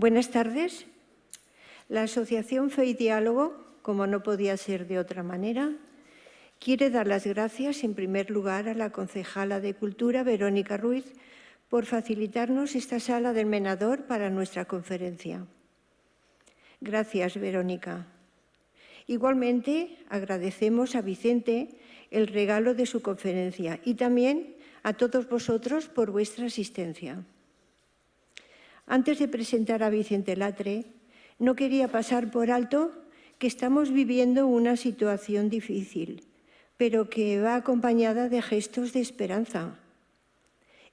Buenas tardes. La Asociación Fe y Diálogo, como no podía ser de otra manera, quiere dar las gracias en primer lugar a la concejala de Cultura, Verónica Ruiz, por facilitarnos esta sala del Menador para nuestra conferencia. Gracias, Verónica. Igualmente, agradecemos a Vicente el regalo de su conferencia y también a todos vosotros por vuestra asistencia. Antes de presentar a Vicente Latre, no quería pasar por alto que estamos viviendo una situación difícil, pero que va acompañada de gestos de esperanza.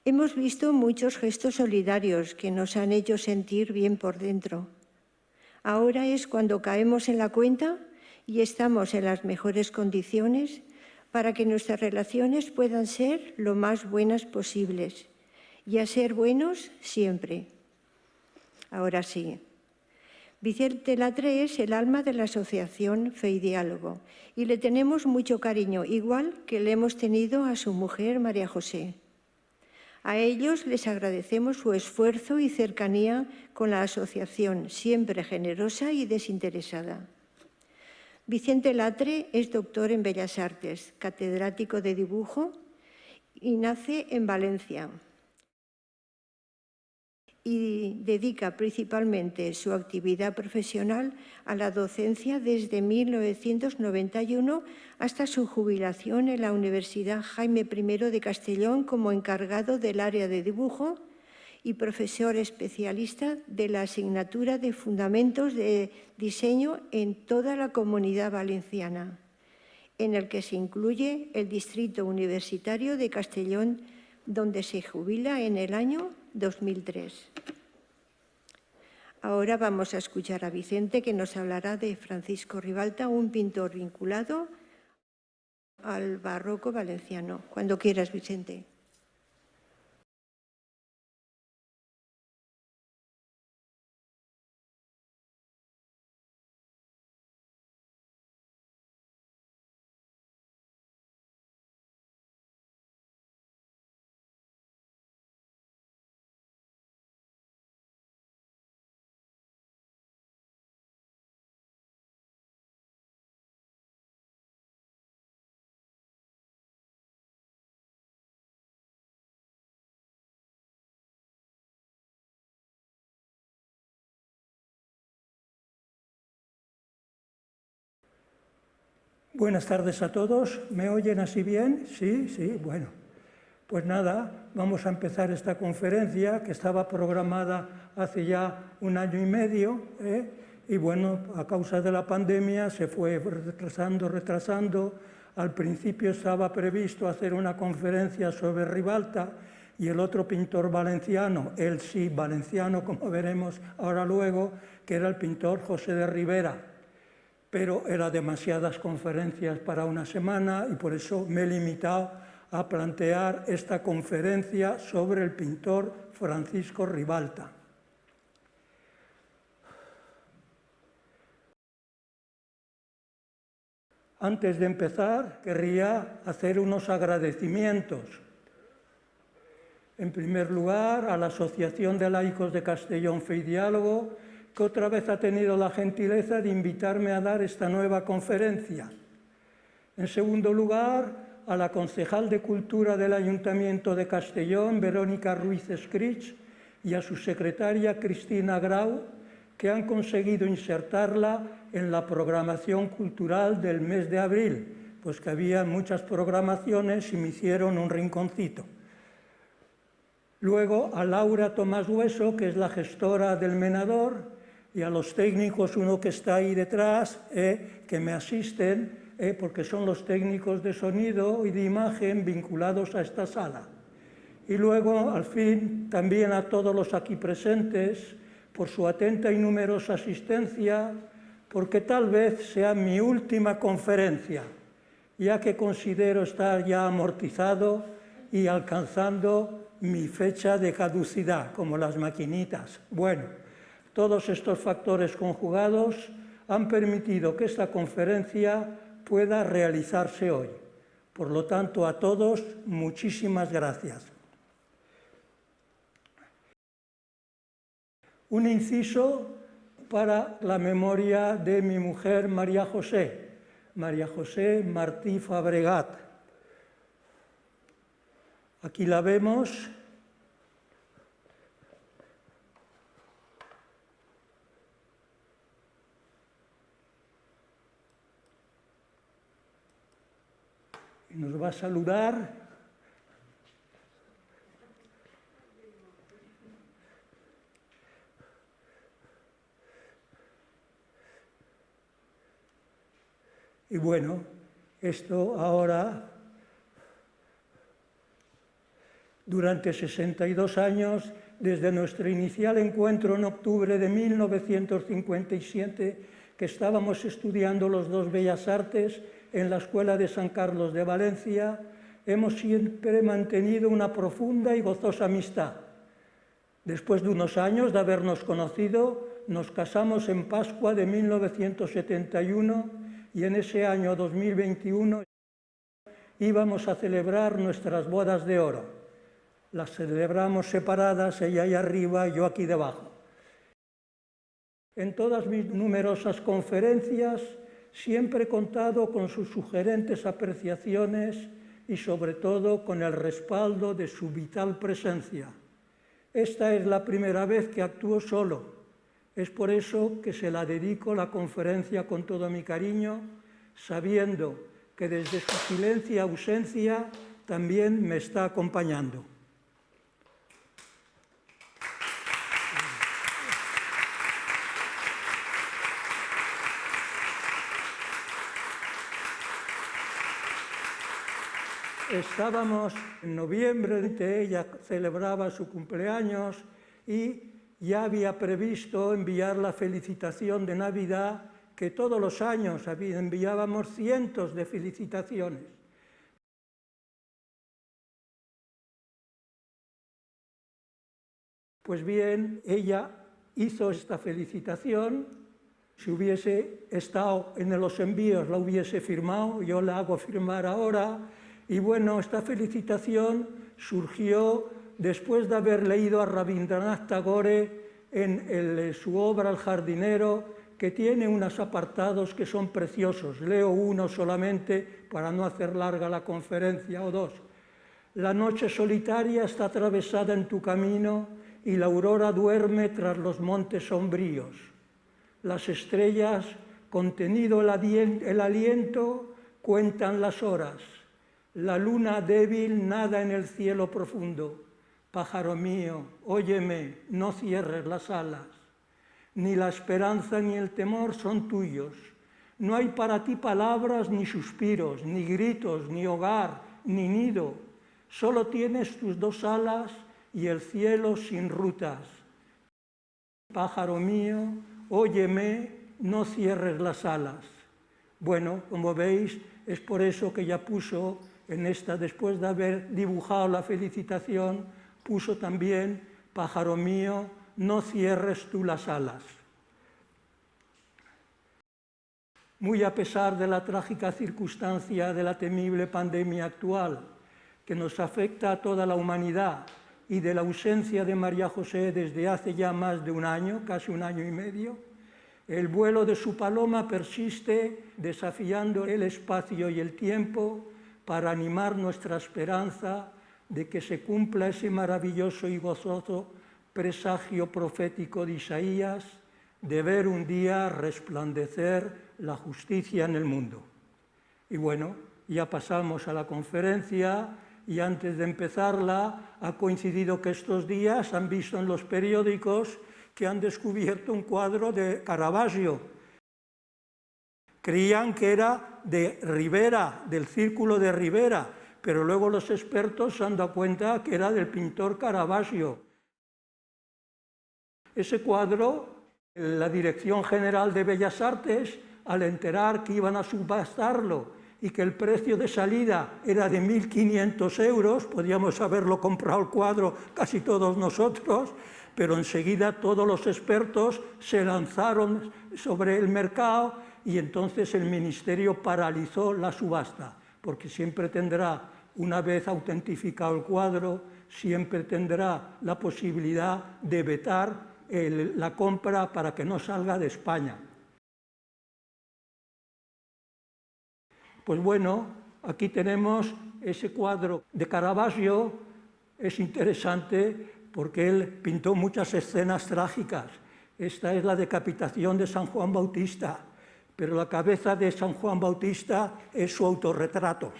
Hemos visto muchos gestos solidarios que nos han hecho sentir bien por dentro. Ahora es cuando caemos en la cuenta y estamos en las mejores condiciones para que nuestras relaciones puedan ser lo más buenas posibles y a ser buenos siempre. Ahora sí. Vicente Latre es el alma de la Asociación Fe y Diálogo y le tenemos mucho cariño, igual que le hemos tenido a su mujer María José. A ellos les agradecemos su esfuerzo y cercanía con la asociación, siempre generosa y desinteresada. Vicente Latre es doctor en Bellas Artes, catedrático de dibujo y nace en Valencia. Y dedica principalmente su actividad profesional a la docencia desde 1991 hasta su jubilación en la Universidad Jaime I de Castellón como encargado del área de dibujo y profesor especialista de la asignatura de Fundamentos de Diseño en toda la Comunidad Valenciana, en el que se incluye el Distrito Universitario de Castellón, donde se jubila en el año 2003. Ahora vamos a escuchar a Vicente, que nos hablará de Francisco Ribalta, un pintor vinculado al barroco valenciano. Cuando quieras, Vicente. Buenas tardes a todos. ¿Me oyen así bien? Sí, sí, bueno. Pues nada, vamos a empezar esta conferencia que estaba programada hace ya 1 año y medio, y bueno, a causa de la pandemia se fue retrasando. Al principio estaba previsto hacer una conferencia sobre Ribalta y el otro pintor valenciano, él sí valenciano, como veremos ahora luego, que era el pintor José de Ribera. Pero eran demasiadas conferencias para una semana y por eso me he limitado a plantear esta conferencia sobre el pintor Francisco Ribalta. Antes de empezar, querría hacer unos agradecimientos. En primer lugar, a la Asociación de Laicos de Castellón Fe y Diálogo, que otra vez ha tenido la gentileza de invitarme a dar esta nueva conferencia. En segundo lugar, a la concejal de Cultura del Ayuntamiento de Castellón, Verónica Ruiz Escrich, y a su secretaria, Cristina Grau, que han conseguido insertarla en la programación cultural del mes de abril, pues que había muchas programaciones y me hicieron un rinconcito. Luego a Laura Tomás Hueso, que es la gestora del Menador, y a los técnicos, uno que está ahí detrás, que me asisten, porque son los técnicos de sonido y de imagen vinculados a esta sala. Y luego, al fin, también a todos los aquí presentes, por su atenta y numerosa asistencia, porque tal vez sea mi última conferencia, ya que considero estar ya amortizado y alcanzando mi fecha de caducidad, como las maquinitas. Bueno, todos estos factores conjugados han permitido que esta conferencia pueda realizarse hoy. Por lo tanto, a todos, muchísimas gracias. Un inciso para la memoria de mi mujer María José Martí Fabregat. Aquí la vemos. Y nos va a saludar. Y bueno, esto ahora, durante 62 años, desde nuestro inicial encuentro en octubre de 1957, que estábamos estudiando los dos Bellas Artes en la Escuela de San Carlos de Valencia, hemos siempre mantenido una profunda y gozosa amistad. Después de unos años de habernos conocido, nos casamos en Pascua de 1971 y en ese año 2021 íbamos a celebrar nuestras bodas de oro. Las celebramos separadas, ella ahí arriba y yo aquí debajo. En todas mis numerosas conferencias siempre he contado con sus sugerentes apreciaciones y sobre todo con el respaldo de su vital presencia. Esta es la primera vez que actúo solo. Es por eso que se la dedico la conferencia con todo mi cariño, sabiendo que desde su silencio y ausencia también me está acompañando. Estábamos en noviembre, ella celebraba su cumpleaños y ya había previsto enviar la felicitación de Navidad, que todos los años enviábamos cientos de felicitaciones. Pues bien, ella hizo esta felicitación. Si hubiese estado en los envíos, la hubiese firmado, yo la hago firmar ahora. Y bueno, esta felicitación surgió después de haber leído a Rabindranath Tagore en su obra El jardinero, que tiene unos apartados que son preciosos. Leo uno solamente para no hacer larga la conferencia, o dos. La noche solitaria está atravesada en tu camino y la aurora duerme tras los montes sombríos. Las estrellas, contenido el aliento, cuentan las horas. La luna débil nada en el cielo profundo. Pájaro mío, óyeme, no cierres las alas. Ni la esperanza ni el temor son tuyos. No hay para ti palabras ni suspiros, ni gritos, ni hogar, ni nido. Solo tienes tus dos alas y el cielo sin rutas. Pájaro mío, óyeme, no cierres las alas. Bueno, como veis, es por eso que ya puso en esta, después de haber dibujado la felicitación, puso también, pájaro mío, no cierres tú las alas. Muy a pesar de la trágica circunstancia de la temible pandemia actual, que nos afecta a toda la humanidad, y de la ausencia de María José desde hace ya más de un año, casi un año y medio, el vuelo de su paloma persiste desafiando el espacio y el tiempo para animar nuestra esperanza de que se cumpla ese maravilloso y gozoso presagio profético de Isaías de ver un día resplandecer la justicia en el mundo. Y bueno, ya pasamos a la conferencia y antes de empezarla ha coincidido que estos días han visto en los periódicos que han descubierto un cuadro de Caravaggio. Creían que era de Rivera, del Círculo de Rivera, pero luego los expertos se han dado cuenta que era del pintor Caravaggio. Ese cuadro, la Dirección General de Bellas Artes, al enterar que iban a subastarlo y que el precio de salida era de 1.500 euros, podíamos haberlo comprado el cuadro casi todos nosotros, pero enseguida todos los expertos se lanzaron sobre el mercado y entonces el Ministerio paralizó la subasta, porque siempre tendrá, una vez autentificado el cuadro, siempre tendrá la posibilidad de vetar la compra para que no salga de España. Pues bueno, aquí tenemos ese cuadro de Caravaggio. Es interesante porque él pintó muchas escenas trágicas. Esta es la decapitación de San Juan Bautista, pero la cabeza de San Juan Bautista es su autorretrato.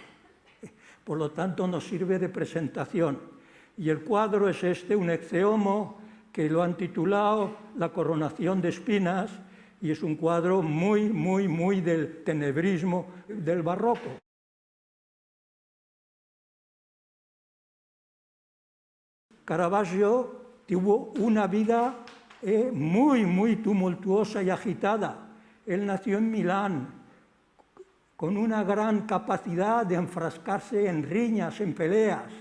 Por lo tanto, nos sirve de presentación. Y el cuadro es este, un Ecce Homo, que lo han titulado La coronación de espinas, y es un cuadro muy del tenebrismo del barroco. Caravaggio tuvo una vida muy tumultuosa y agitada. Él nació en Milán, con una gran capacidad de enfrascarse en riñas, en peleas.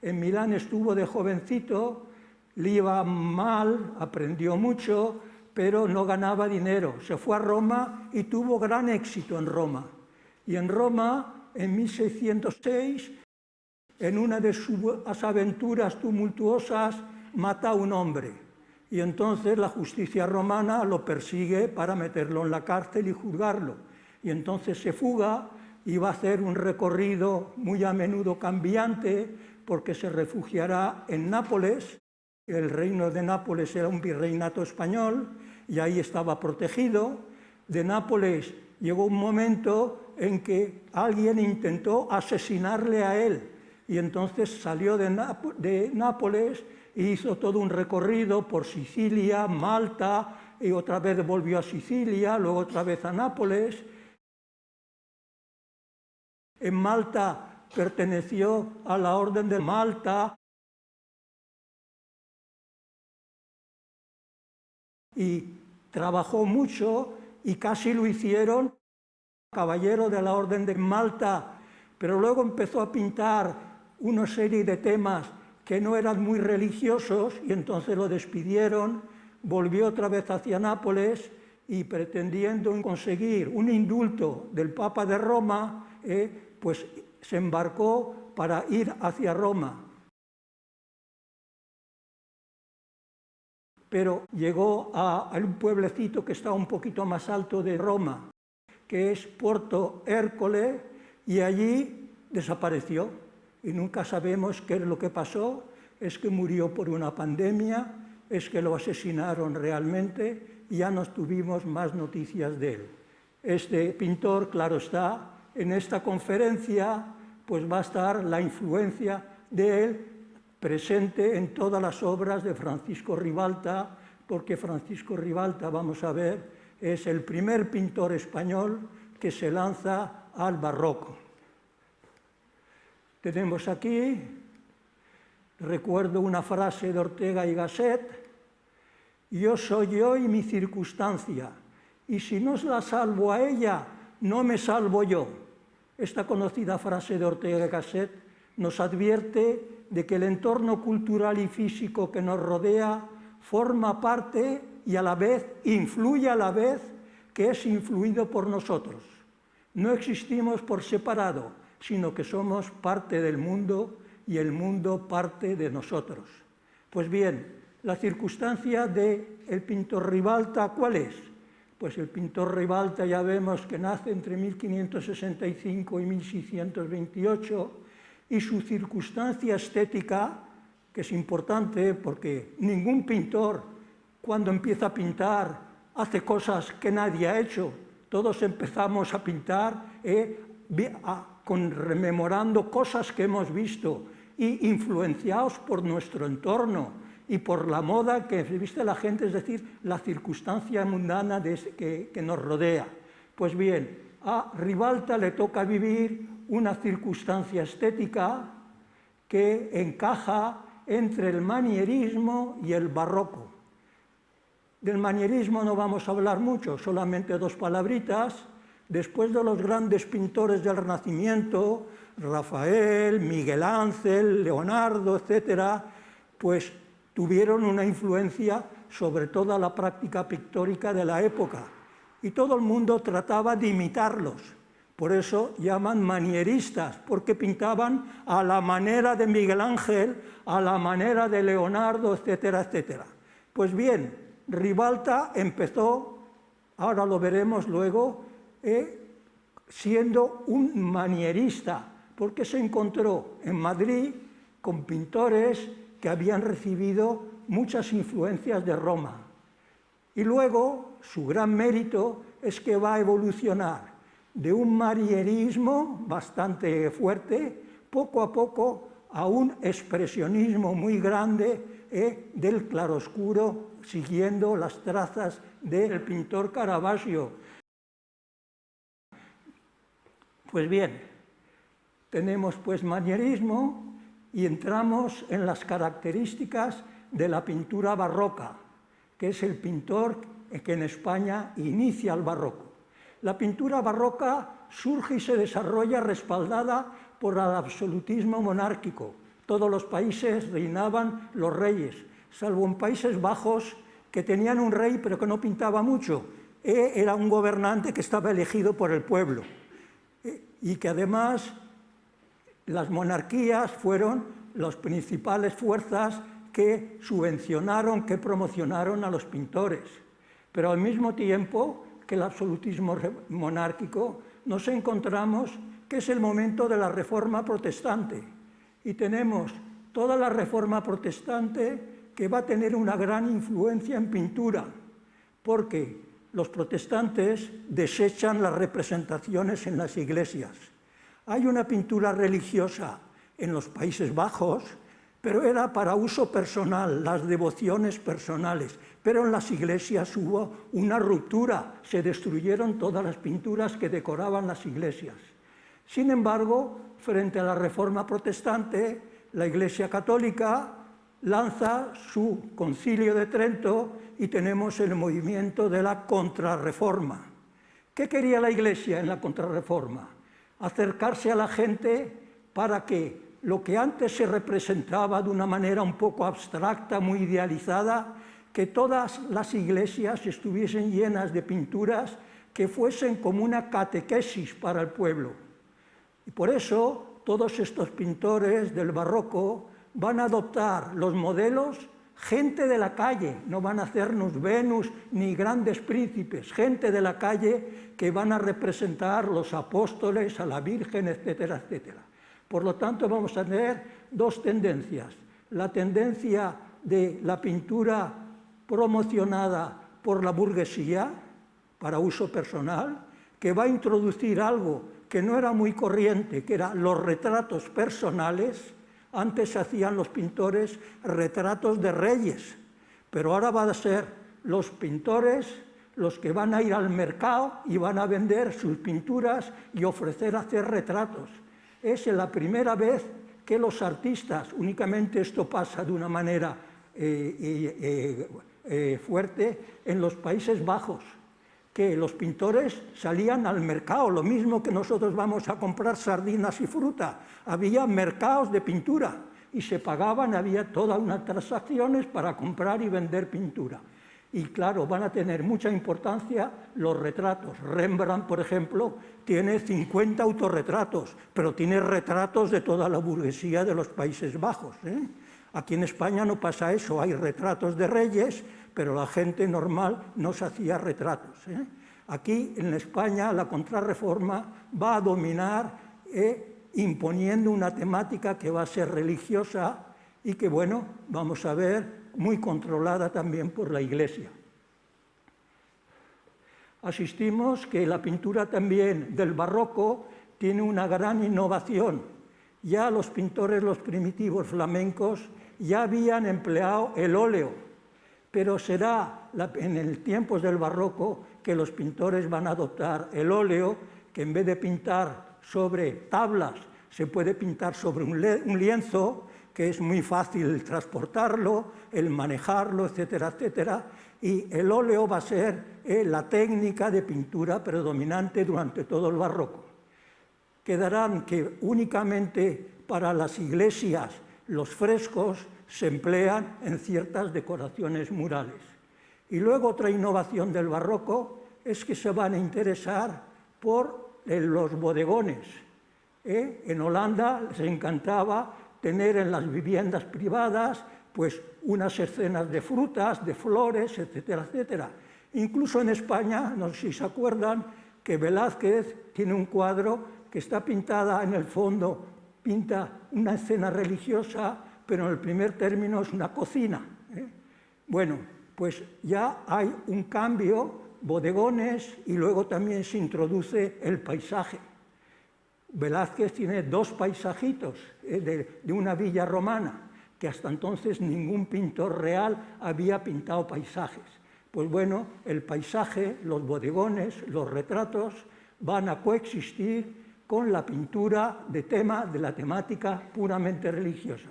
En Milán estuvo de jovencito, le iba mal, aprendió mucho, pero no ganaba dinero. Se fue a Roma y tuvo gran éxito en Roma. Y en Roma, en 1606, en una de sus aventuras tumultuosas, mata a un hombre. Y entonces la justicia romana lo persigue para meterlo en la cárcel y juzgarlo. Y entonces se fuga y va a hacer un recorrido muy a menudo cambiante, porque se refugiará en Nápoles. El reino de Nápoles era un virreinato español y ahí estaba protegido. De Nápoles llegó un momento en que alguien intentó asesinarle a él y entonces salió de Nápoles e hizo todo un recorrido por Sicilia, Malta, y otra vez volvió a Sicilia, luego otra vez a Nápoles. En Malta perteneció a la Orden de Malta y trabajó mucho y casi lo hicieron caballero de la Orden de Malta, pero luego empezó a pintar una serie de temas que no eran muy religiosos y entonces lo despidieron, volvió otra vez hacia Nápoles y pretendiendo conseguir un indulto del Papa de Roma, pues se embarcó para ir hacia Roma. Pero llegó a un pueblecito que está un poquito más alto de Roma, que es Porto Ercole, y allí desapareció. Y nunca sabemos qué es lo que pasó, es que murió por una pandemia, es que lo asesinaron realmente, y ya no tuvimos más noticias de él. Este pintor, claro está, en esta conferencia pues va a estar la influencia de él presente en todas las obras de Francisco Ribalta, porque Francisco Ribalta, vamos a ver, es el primer pintor español que se lanza al barroco. Tenemos aquí, recuerdo una frase de Ortega y Gasset: yo soy yo y mi circunstancia, y si no la salvo a ella, no me salvo yo. Esta conocida frase de Ortega y Gasset nos advierte de que el entorno cultural y físico que nos rodea forma parte y a la vez influye a la vez que es influido por nosotros. No existimos por separado, sino que somos parte del mundo y el mundo parte de nosotros. Pues bien, la circunstancia del pintor Ribalta, ¿cuál es? Pues el pintor Ribalta ya vemos que nace entre 1565 y 1628, y su circunstancia estética, que es importante porque ningún pintor cuando empieza a pintar hace cosas que nadie ha hecho. Todos empezamos a pintar rememorando cosas que hemos visto y influenciados por nuestro entorno y por la moda que viste la gente, es decir, la circunstancia mundana que nos rodea. Pues bien, a Ribalta le toca vivir una circunstancia estética que encaja entre el manierismo y el barroco. Del manierismo no vamos a hablar mucho, solamente dos palabritas. Después de los grandes pintores del Renacimiento, Rafael, Miguel Ángel, Leonardo, etc., pues tuvieron una influencia sobre toda la práctica pictórica de la época. Y todo el mundo trataba de imitarlos. Por eso llaman manieristas, porque pintaban a la manera de Miguel Ángel, a la manera de Leonardo, etcétera, etcétera. Pues bien, Ribalta empezó, ahora lo veremos luego, siendo un manierista, porque se encontró en Madrid con pintores que habían recibido muchas influencias de Roma. Y luego su gran mérito es que va a evolucionar de un manierismo bastante fuerte, poco a poco, a un expresionismo muy grande del claroscuro, siguiendo las trazas del pintor Caravaggio. Pues bien, tenemos pues manierismo y entramos en las características de la pintura barroca, que es el pintor que en España inicia el barroco. La pintura barroca surge y se desarrolla respaldada por el absolutismo monárquico. Todos los países reinaban los reyes, salvo en Países Bajos, que tenían un rey pero que no pintaba mucho. Era un gobernante que estaba elegido por el pueblo. Y que además las monarquías fueron las principales fuerzas que subvencionaron, que promocionaron a los pintores. Pero al mismo tiempo que el absolutismo monárquico, nos encontramos que es el momento de la Reforma Protestante. Y tenemos toda la Reforma Protestante que va a tener una gran influencia en pintura, porque los protestantes desechan las representaciones en las iglesias. Hay una pintura religiosa en los Países Bajos, pero era para uso personal, las devociones personales. Pero en las iglesias hubo una ruptura, se destruyeron todas las pinturas que decoraban las iglesias. Sin embargo, frente a la Reforma Protestante, la Iglesia Católica lanza su Concilio de Trento y tenemos el movimiento de la Contrarreforma. ¿Qué quería la Iglesia en la Contrarreforma? Acercarse a la gente para que lo que antes se representaba de una manera un poco abstracta, muy idealizada, que todas las iglesias estuviesen llenas de pinturas que fuesen como una catequesis para el pueblo. Y por eso todos estos pintores del barroco van a adoptar los modelos gente de la calle, no van a hacernos Venus ni grandes príncipes, gente de la calle que van a representar los apóstoles, a la Virgen, etcétera, etcétera. Por lo tanto, vamos a tener dos tendencias. La tendencia de la pintura promocionada por la burguesía, para uso personal, que va a introducir algo que no era muy corriente, que eran los retratos personales. Antes hacían los pintores retratos de reyes, pero ahora van a ser los pintores los que van a ir al mercado y van a vender sus pinturas y ofrecer hacer retratos. Es la primera vez que los artistas, únicamente esto pasa de una manera fuerte en los Países Bajos, que los pintores salían al mercado, lo mismo que nosotros vamos a comprar sardinas y fruta. Había mercados de pintura y se pagaban, había todas unas transacciones para comprar y vender pintura. Y claro, van a tener mucha importancia los retratos. Rembrandt, por ejemplo, tiene 50 autorretratos, pero tiene retratos de toda la burguesía de los Países Bajos. Aquí en España no pasa eso, hay retratos de reyes, pero la gente normal no se hacía retratos. Aquí en España la Contrarreforma va a dominar imponiendo una temática que va a ser religiosa y que, bueno, vamos a ver, muy controlada también por la Iglesia. Asistimos que la pintura también del barroco tiene una gran innovación. Ya los pintores, los primitivos flamencos, ya habían empleado el óleo, pero será en el tiempos del barroco que los pintores van a adoptar el óleo, que en vez de pintar sobre tablas, se puede pintar sobre un lienzo, que es muy fácil transportarlo, el manejarlo, etcétera, etcétera, y el óleo va a ser la técnica de pintura predominante durante todo el barroco. Quedarán que únicamente para las iglesias los frescos se emplean en ciertas decoraciones murales. Y luego otra innovación del barroco es que se van a interesar por los bodegones. En Holanda les encantaba tener en las viviendas privadas pues unas escenas de frutas, de flores, etcétera, etcétera. Incluso en España, no sé si se acuerdan, que Velázquez tiene un cuadro que está pintada en el fondo, pinta una escena religiosa, pero en el primer término es una cocina. Bueno, pues ya hay un cambio, bodegones, y luego también se introduce el paisaje. Velázquez tiene 2 paisajitos de una villa romana, que hasta entonces ningún pintor real había pintado paisajes. Pues bueno, el paisaje, los bodegones, los retratos van a coexistir con la pintura de la temática puramente religiosa.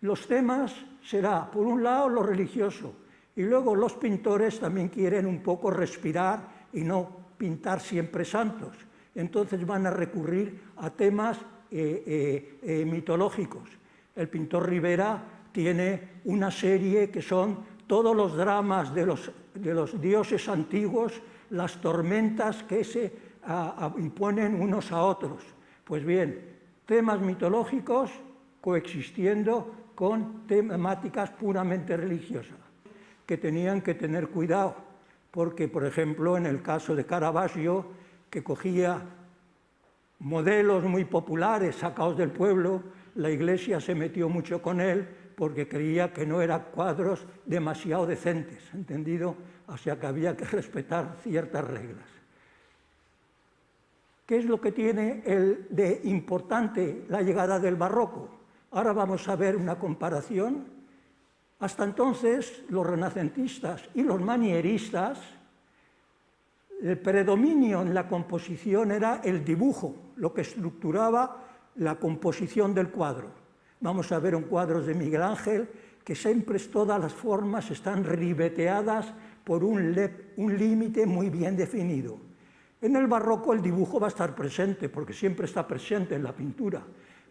Los temas será, por un lado, lo religioso, y luego los pintores también quieren un poco respirar y no pintar siempre santos. Entonces van a recurrir a temas mitológicos. El pintor Rivera tiene una serie que son todos los dramas de los dioses antiguos, las tormentas que se imponen unos a otros. Pues bien, temas mitológicos coexistiendo con temáticas puramente religiosas, que tenían que tener cuidado, porque, por ejemplo, en el caso de Caravaggio, que cogía modelos muy populares sacados del pueblo, la Iglesia se metió mucho con él porque creía que no eran cuadros demasiado decentes, ¿entendido? O sea que había que respetar ciertas reglas. ¿Qué es lo que tiene de importante la llegada del barroco? Ahora vamos a ver una comparación. Hasta entonces, los renacentistas y los manieristas, el predominio en la composición era el dibujo, lo que estructuraba la composición del cuadro. Vamos a ver un cuadro de Miguel Ángel, que siempre todas las formas están ribeteadas por un límite muy bien definido. En el barroco el dibujo va a estar presente, porque siempre está presente en la pintura,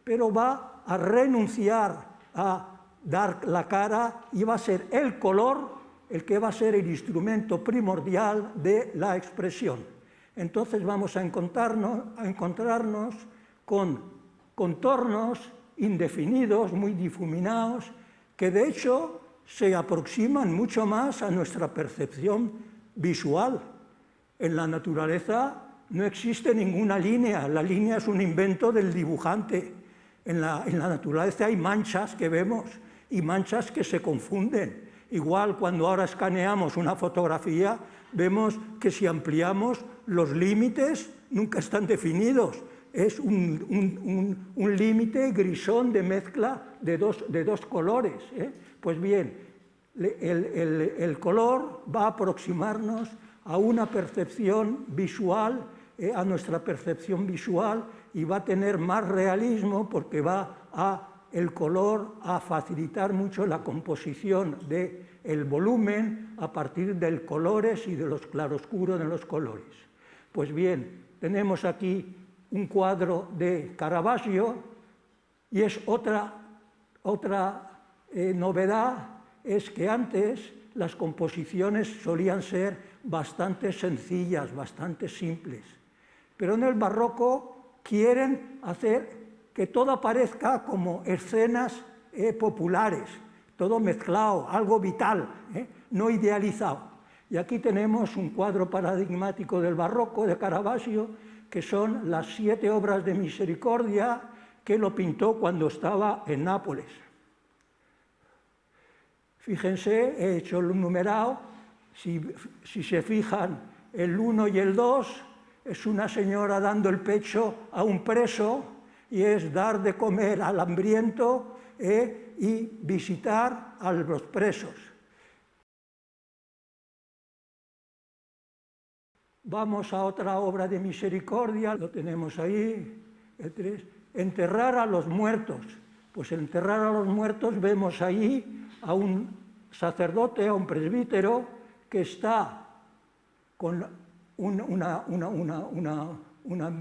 pero va a renunciar a dar la cara y va a ser el color el que va a ser el instrumento primordial de la expresión. Entonces vamos a encontrarnos con contornos indefinidos, muy difuminados, que de hecho se aproximan mucho más a nuestra percepción visual. En la naturaleza no existe ninguna línea, la línea es un invento del dibujante. En la naturaleza hay manchas que vemos y manchas que se confunden. Igual cuando ahora escaneamos una fotografía, vemos que si ampliamos los límites nunca están definidos. Es un límite grisón de mezcla de dos colores. Pues bien, el color va a aproximarnos a una percepción visual, a nuestra percepción visual, y va a tener más realismo porque el color a facilitar mucho la composición del volumen a partir de colores y de los claroscuros de los colores. Pues bien, tenemos aquí un cuadro de Caravaggio y es otra novedad, es que antes las composiciones solían ser bastante sencillas, bastante simples, pero en el barroco quieren hacer que todo aparezca como escenas populares, todo mezclado, algo vital, no idealizado. Y aquí tenemos un cuadro paradigmático del barroco de Caravaggio, que son las 7 obras de misericordia, que lo pintó cuando estaba en Nápoles. Fíjense, he hecho el numerado, si se fijan, el 1 y el 2 es una señora dando el pecho a un preso, y es dar de comer al hambriento y visitar a los presos. Vamos a otra obra de misericordia, lo tenemos ahí, el 3, enterrar a los muertos. Pues enterrar a los muertos vemos ahí a un sacerdote, a un presbítero, que está con una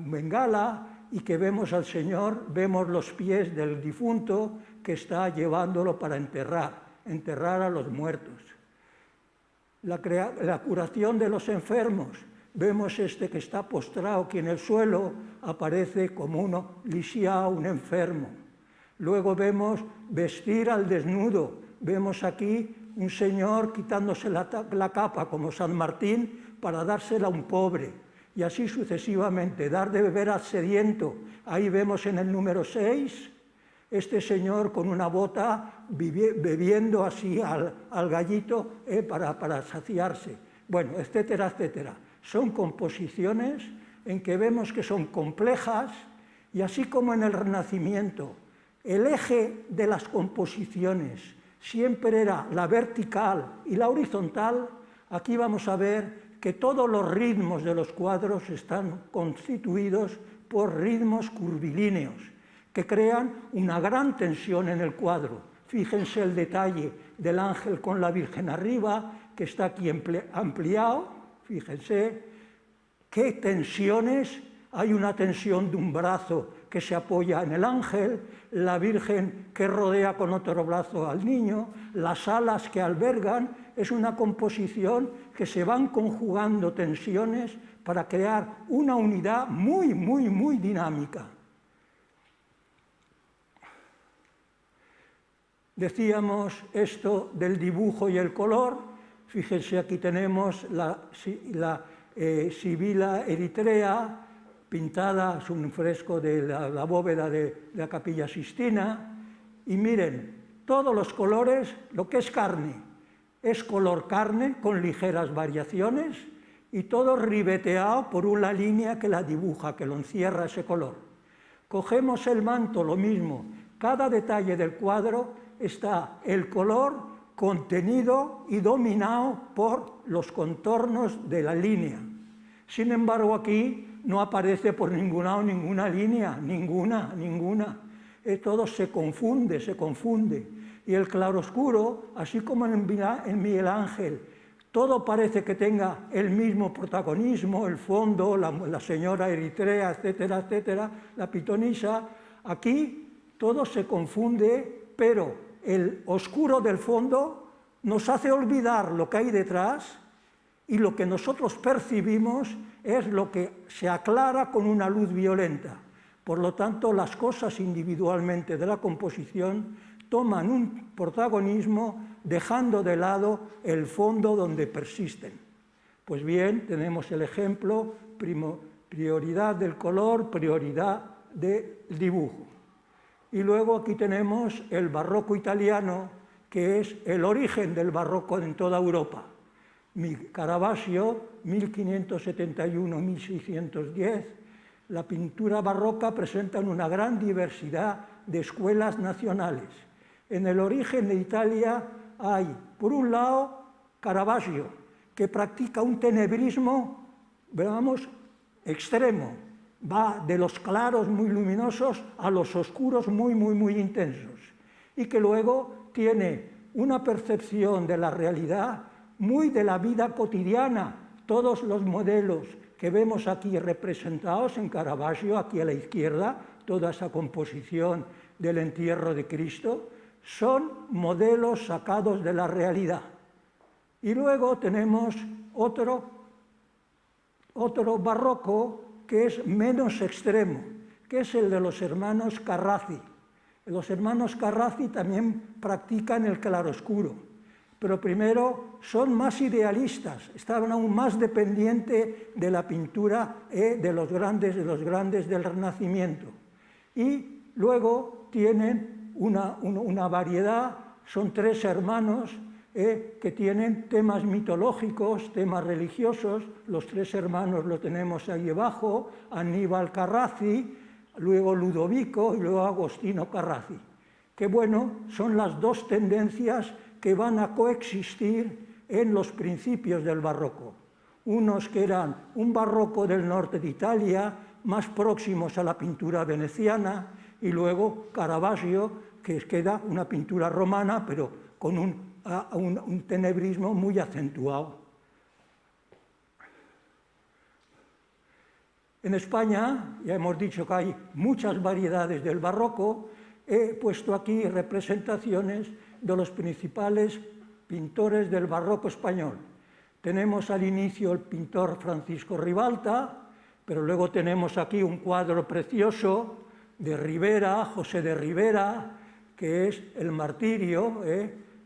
bengala, y que vemos al Señor, vemos los pies del difunto que está llevándolo para enterrar a los muertos. La curación de los enfermos, vemos que está postrado aquí en el suelo, aparece como uno lisiado, un enfermo. Luego vemos vestir al desnudo. Vemos aquí un señor quitándose la capa como San Martín para dársela a un pobre. Y así sucesivamente, dar de beber al sediento. Ahí vemos en el número 6, este señor con una bota bebiendo así al gallito para saciarse. Bueno, etcétera, etcétera. Son composiciones en que vemos que son complejas y así como en el Renacimiento, el eje de las composiciones siempre era la vertical y la horizontal, aquí vamos a ver que todos los ritmos de los cuadros están constituidos por ritmos curvilíneos, que crean una gran tensión en el cuadro. Fíjense el detalle del ángel con la Virgen arriba, que está aquí ampliado. Fíjense qué tensiones. Hay una tensión de un brazo que se apoya en el ángel, la Virgen que rodea con otro brazo al niño, las alas que albergan. Es una composición que se van conjugando tensiones para crear una unidad muy, muy, muy dinámica. Decíamos esto del dibujo y el color. Fíjense, aquí tenemos la Sibila Eritrea, pintada, es un fresco de la bóveda de la Capilla Sistina. Y miren, todos los colores, lo que es carne, es color carne con ligeras variaciones y todo ribeteado por una línea que la dibuja, que lo encierra ese color. Cogemos el manto, lo mismo. Cada detalle del cuadro está el color contenido y dominado por los contornos de la línea. Sin embargo, aquí no aparece por ningún lado ninguna línea, ninguna. Todo se confunde. Y el claroscuro, así como en Miguel Ángel, todo parece que tenga el mismo protagonismo, el fondo, la señora Eritrea, etcétera, etcétera, la pitonisa. Aquí todo se confunde, pero el oscuro del fondo nos hace olvidar lo que hay detrás y lo que nosotros percibimos es lo que se aclara con una luz violenta. Por lo tanto, las cosas individualmente de la composición toman un protagonismo dejando de lado el fondo donde persisten. Pues bien, tenemos el ejemplo, prioridad del color, prioridad del dibujo. Y luego aquí tenemos el barroco italiano, que es el origen del barroco en toda Europa. Caravaggio, 1571-1610, la pintura barroca presenta una gran diversidad de escuelas nacionales. En el origen de Italia hay, por un lado, Caravaggio, que practica un tenebrismo, veamos, extremo. Va de los claros muy luminosos a los oscuros muy, muy, muy intensos. Y que luego tiene una percepción de la realidad muy de la vida cotidiana. Todos los modelos que vemos aquí representados en Caravaggio, aquí a la izquierda, toda esa composición del entierro de Cristo, son modelos sacados de la realidad. Y luego tenemos otro barroco que es menos extremo, que es el de los hermanos Carracci. Los hermanos Carracci también practican el claroscuro, pero primero son más idealistas, estaban aún más dependientes de la pintura de los grandes del Renacimiento. Y luego tienen una variedad, son tres hermanos que tienen temas mitológicos, temas religiosos. Los tres hermanos lo tenemos ahí abajo, Aníbal Carracci, luego Ludovico y luego Agostino Carracci. Que bueno, son las dos tendencias que van a coexistir en los principios del barroco. Unos que eran un barroco del norte de Italia, más próximos a la pintura veneciana, y luego Caravaggio, que queda una pintura romana, pero con un tenebrismo muy acentuado. En España, ya hemos dicho que hay muchas variedades del barroco. He puesto aquí representaciones de los principales pintores del barroco español. Tenemos al inicio el pintor Francisco Ribalta, pero luego tenemos aquí un cuadro precioso de Ribera, José de Ribera, que es el martirio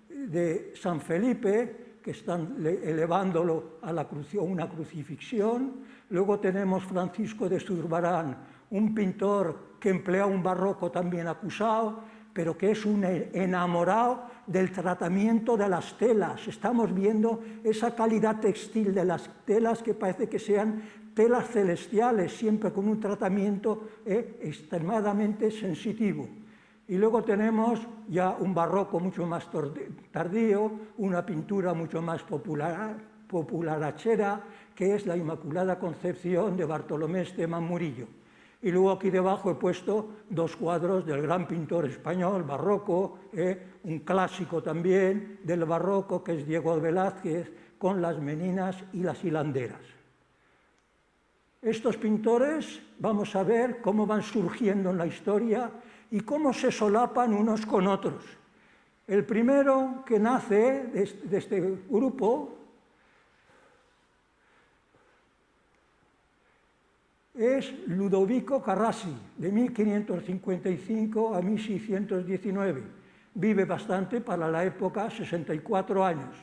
de San Felipe, que están elevándolo a una crucifixión. Luego tenemos Francisco de Zurbarán, un pintor que emplea un barroco también acusado, pero que es un enamorado del tratamiento de las telas. Estamos viendo esa calidad textil de las telas que parece que sean telas celestiales, siempre con un tratamiento extremadamente sensitivo. Y luego tenemos ya un barroco mucho más tardío, una pintura mucho más popularachera, que es la Inmaculada Concepción de Bartolomé Esteban Murillo. Y luego aquí debajo he puesto dos cuadros del gran pintor español, barroco, un clásico también del barroco, que es Diego Velázquez, con las meninas y las hilanderas. Estos pintores, vamos a ver cómo van surgiendo en la historia y cómo se solapan unos con otros. El primero que nace de este grupo es Ludovico Carrassi, de 1555 a 1619. Vive bastante para la época, 64 años.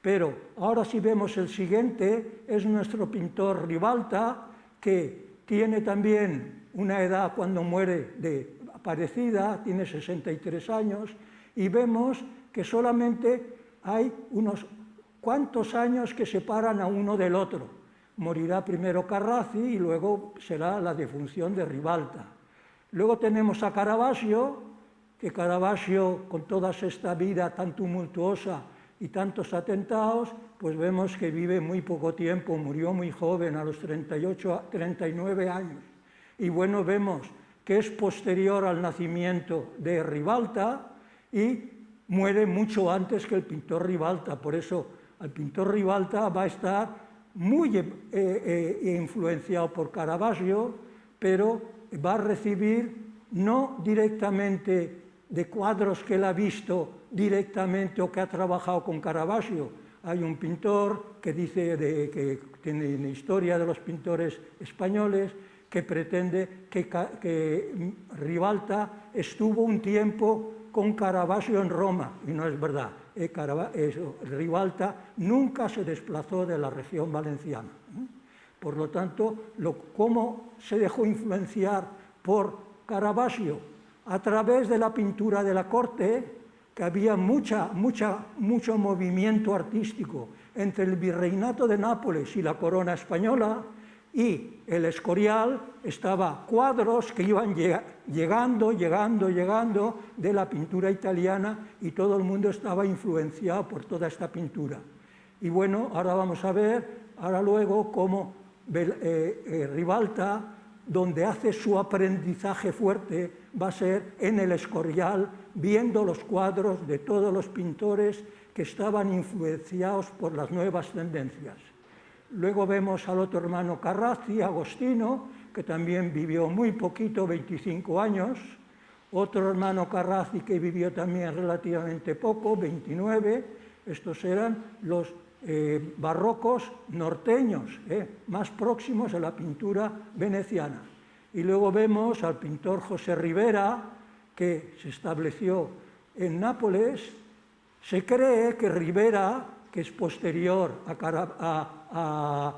Pero ahora si vemos el siguiente, es nuestro pintor Ribalta, que tiene también una edad cuando muere parecida, tiene 63 años, y vemos que solamente hay unos cuantos años que separan a uno del otro. Morirá primero Carrassi y luego será la defunción de Ribalta. Luego tenemos a Caravaggio, que Caravaggio, con toda esta vida tan tumultuosa y tantos atentados, pues vemos que vive muy poco tiempo, murió muy joven, a los 39 años. Y bueno, vemos que es posterior al nacimiento de Ribalta y muere mucho antes que el pintor Ribalta. Por eso el pintor Ribalta va a estar muy influenciado por Caravaggio, pero va a recibir no directamente de cuadros que él ha visto directamente o que ha trabajado con Caravaggio. Hay un pintor que dice que tiene una historia de los pintores españoles que pretende que Ribalta estuvo un tiempo con Caravaggio en Roma, y no es verdad. Ribalta nunca se desplazó de la región valenciana. Por lo tanto, ¿cómo se dejó influenciar por Caravaggio? A través de la pintura de la corte, que había mucho movimiento artístico entre el virreinato de Nápoles y la corona española, y el Escorial estaba cuadros que iban llegando de la pintura italiana, y todo el mundo estaba influenciado por toda esta pintura. Y bueno, ahora vamos a ver, luego cómo Ribalta, donde hace su aprendizaje fuerte, va a ser en el Escorial, viendo los cuadros de todos los pintores que estaban influenciados por las nuevas tendencias. Luego vemos al otro hermano Carrassi, Agostino, que también vivió muy poquito, 25 años. Otro hermano Carrassi que vivió también relativamente poco, 29. Estos eran los barrocos norteños, más próximos a la pintura veneciana. Y luego vemos al pintor José Ribera, que se estableció en Nápoles. Se cree que Ribera, que es posterior a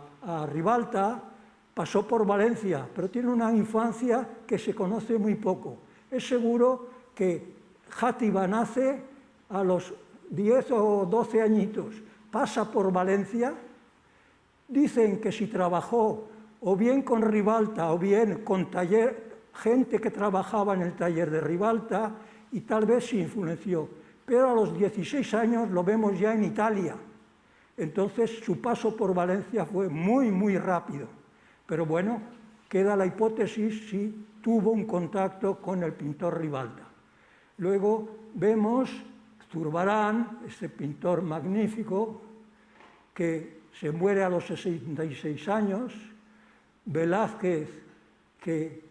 Ribalta, pasó por Valencia, pero tiene una infancia que se conoce muy poco. Es seguro que Játiva nace a los 10 o 12 añitos, pasa por Valencia. Dicen que si trabajó o bien con Ribalta o bien con gente que trabajaba en el taller de Ribalta, y tal vez se influenció. Pero a los 16 años lo vemos ya en Italia. Entonces su paso por Valencia fue muy rápido. Pero bueno, queda la hipótesis si tuvo un contacto con el pintor Ribalta. Luego vemos Zurbarán, este pintor magnífico, que se muere a los 66 años, Velázquez, que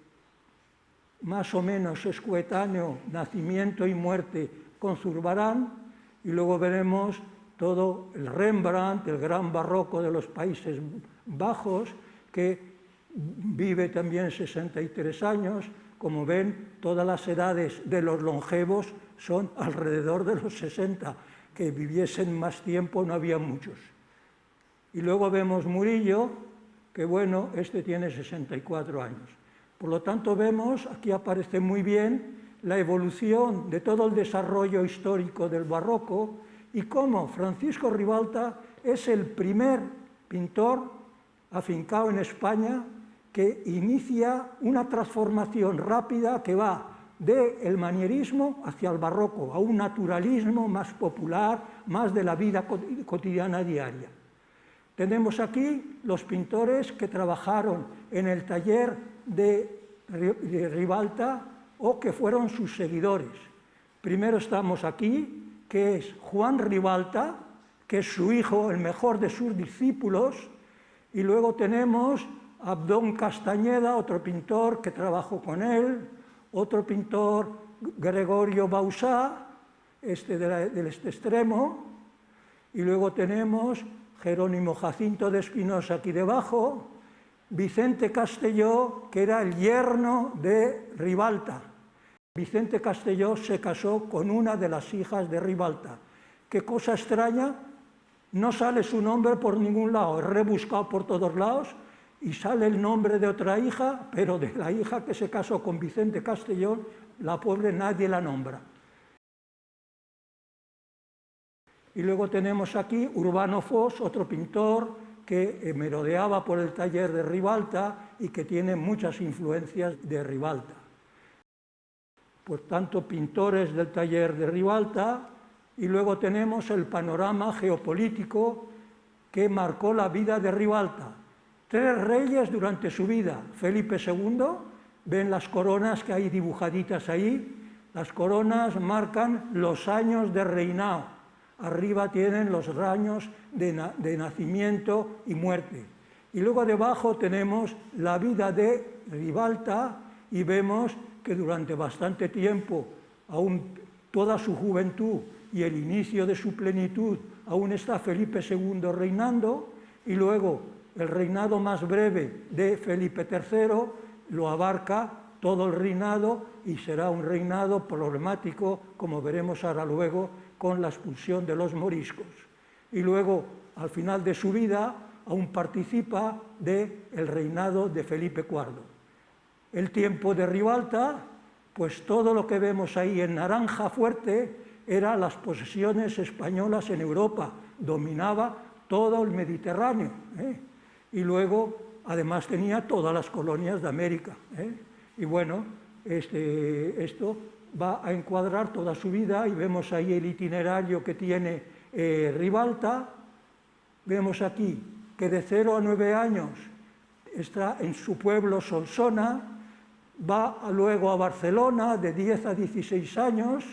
más o menos es coetáneo, nacimiento y muerte con Zurbarán, y luego veremos todo el Rembrandt, el gran barroco de los Países Bajos, que vive también 63 años, como ven, todas las edades de los longevos son alrededor de los 60, que viviesen más tiempo no había muchos. Y luego vemos Murillo, que bueno, este tiene 64 años. Por lo tanto vemos, aquí aparece muy bien, la evolución de todo el desarrollo histórico del barroco y cómo Francisco Ribalta es el primer pintor afincado en España que inicia una transformación rápida que va del manierismo hacia el barroco, a un naturalismo más popular, más de la vida cotidiana diaria. Tenemos aquí los pintores que trabajaron en el taller de Ribalta o que fueron sus seguidores. Primero estamos aquí, que es Juan Ribalta, que es su hijo, el mejor de sus discípulos, y luego tenemos a Abdón Castañeda, otro pintor que trabajó con él, otro pintor, Gregorio Bausá, del este extremo, y luego tenemos Jerónimo Jacinto de Espinosa aquí debajo, Vicente Castelló, que era el yerno de Ribalta. Vicente Castelló se casó con una de las hijas de Ribalta. Qué cosa extraña, no sale su nombre por ningún lado, es rebuscado por todos lados y sale el nombre de otra hija, pero de la hija que se casó con Vicente Castelló, la pobre nadie la nombra. Y luego tenemos aquí Urbano Fos, otro pintor que merodeaba por el taller de Ribalta y que tiene muchas influencias de Ribalta. Por tanto, pintores del taller de Ribalta, y luego tenemos el panorama geopolítico que marcó la vida de Ribalta. 3 reyes durante su vida. Felipe II, ven las coronas que hay dibujaditas ahí, las coronas marcan los años de reinado. Arriba tienen los años de nacimiento y muerte. Y luego debajo tenemos la vida de Ribalta y vemos que durante bastante tiempo, aún toda su juventud y el inicio de su plenitud, aún está Felipe II reinando, y luego el reinado más breve de Felipe III lo abarca todo el reinado y será un reinado problemático, como veremos ahora luego, con la expulsión de los moriscos. Y luego, al final de su vida, aún participa del reinado de Felipe IV. El tiempo de Ribalta, pues todo lo que vemos ahí en naranja fuerte eran las posesiones españolas en Europa, dominaba todo el Mediterráneo, y luego además tenía todas las colonias de América. Y bueno, esto va a encuadrar toda su vida y vemos ahí el itinerario que tiene Ribalta. Vemos aquí que de 0 a 9 años está en su pueblo Solsona, va luego a Barcelona de 10 a 16 años,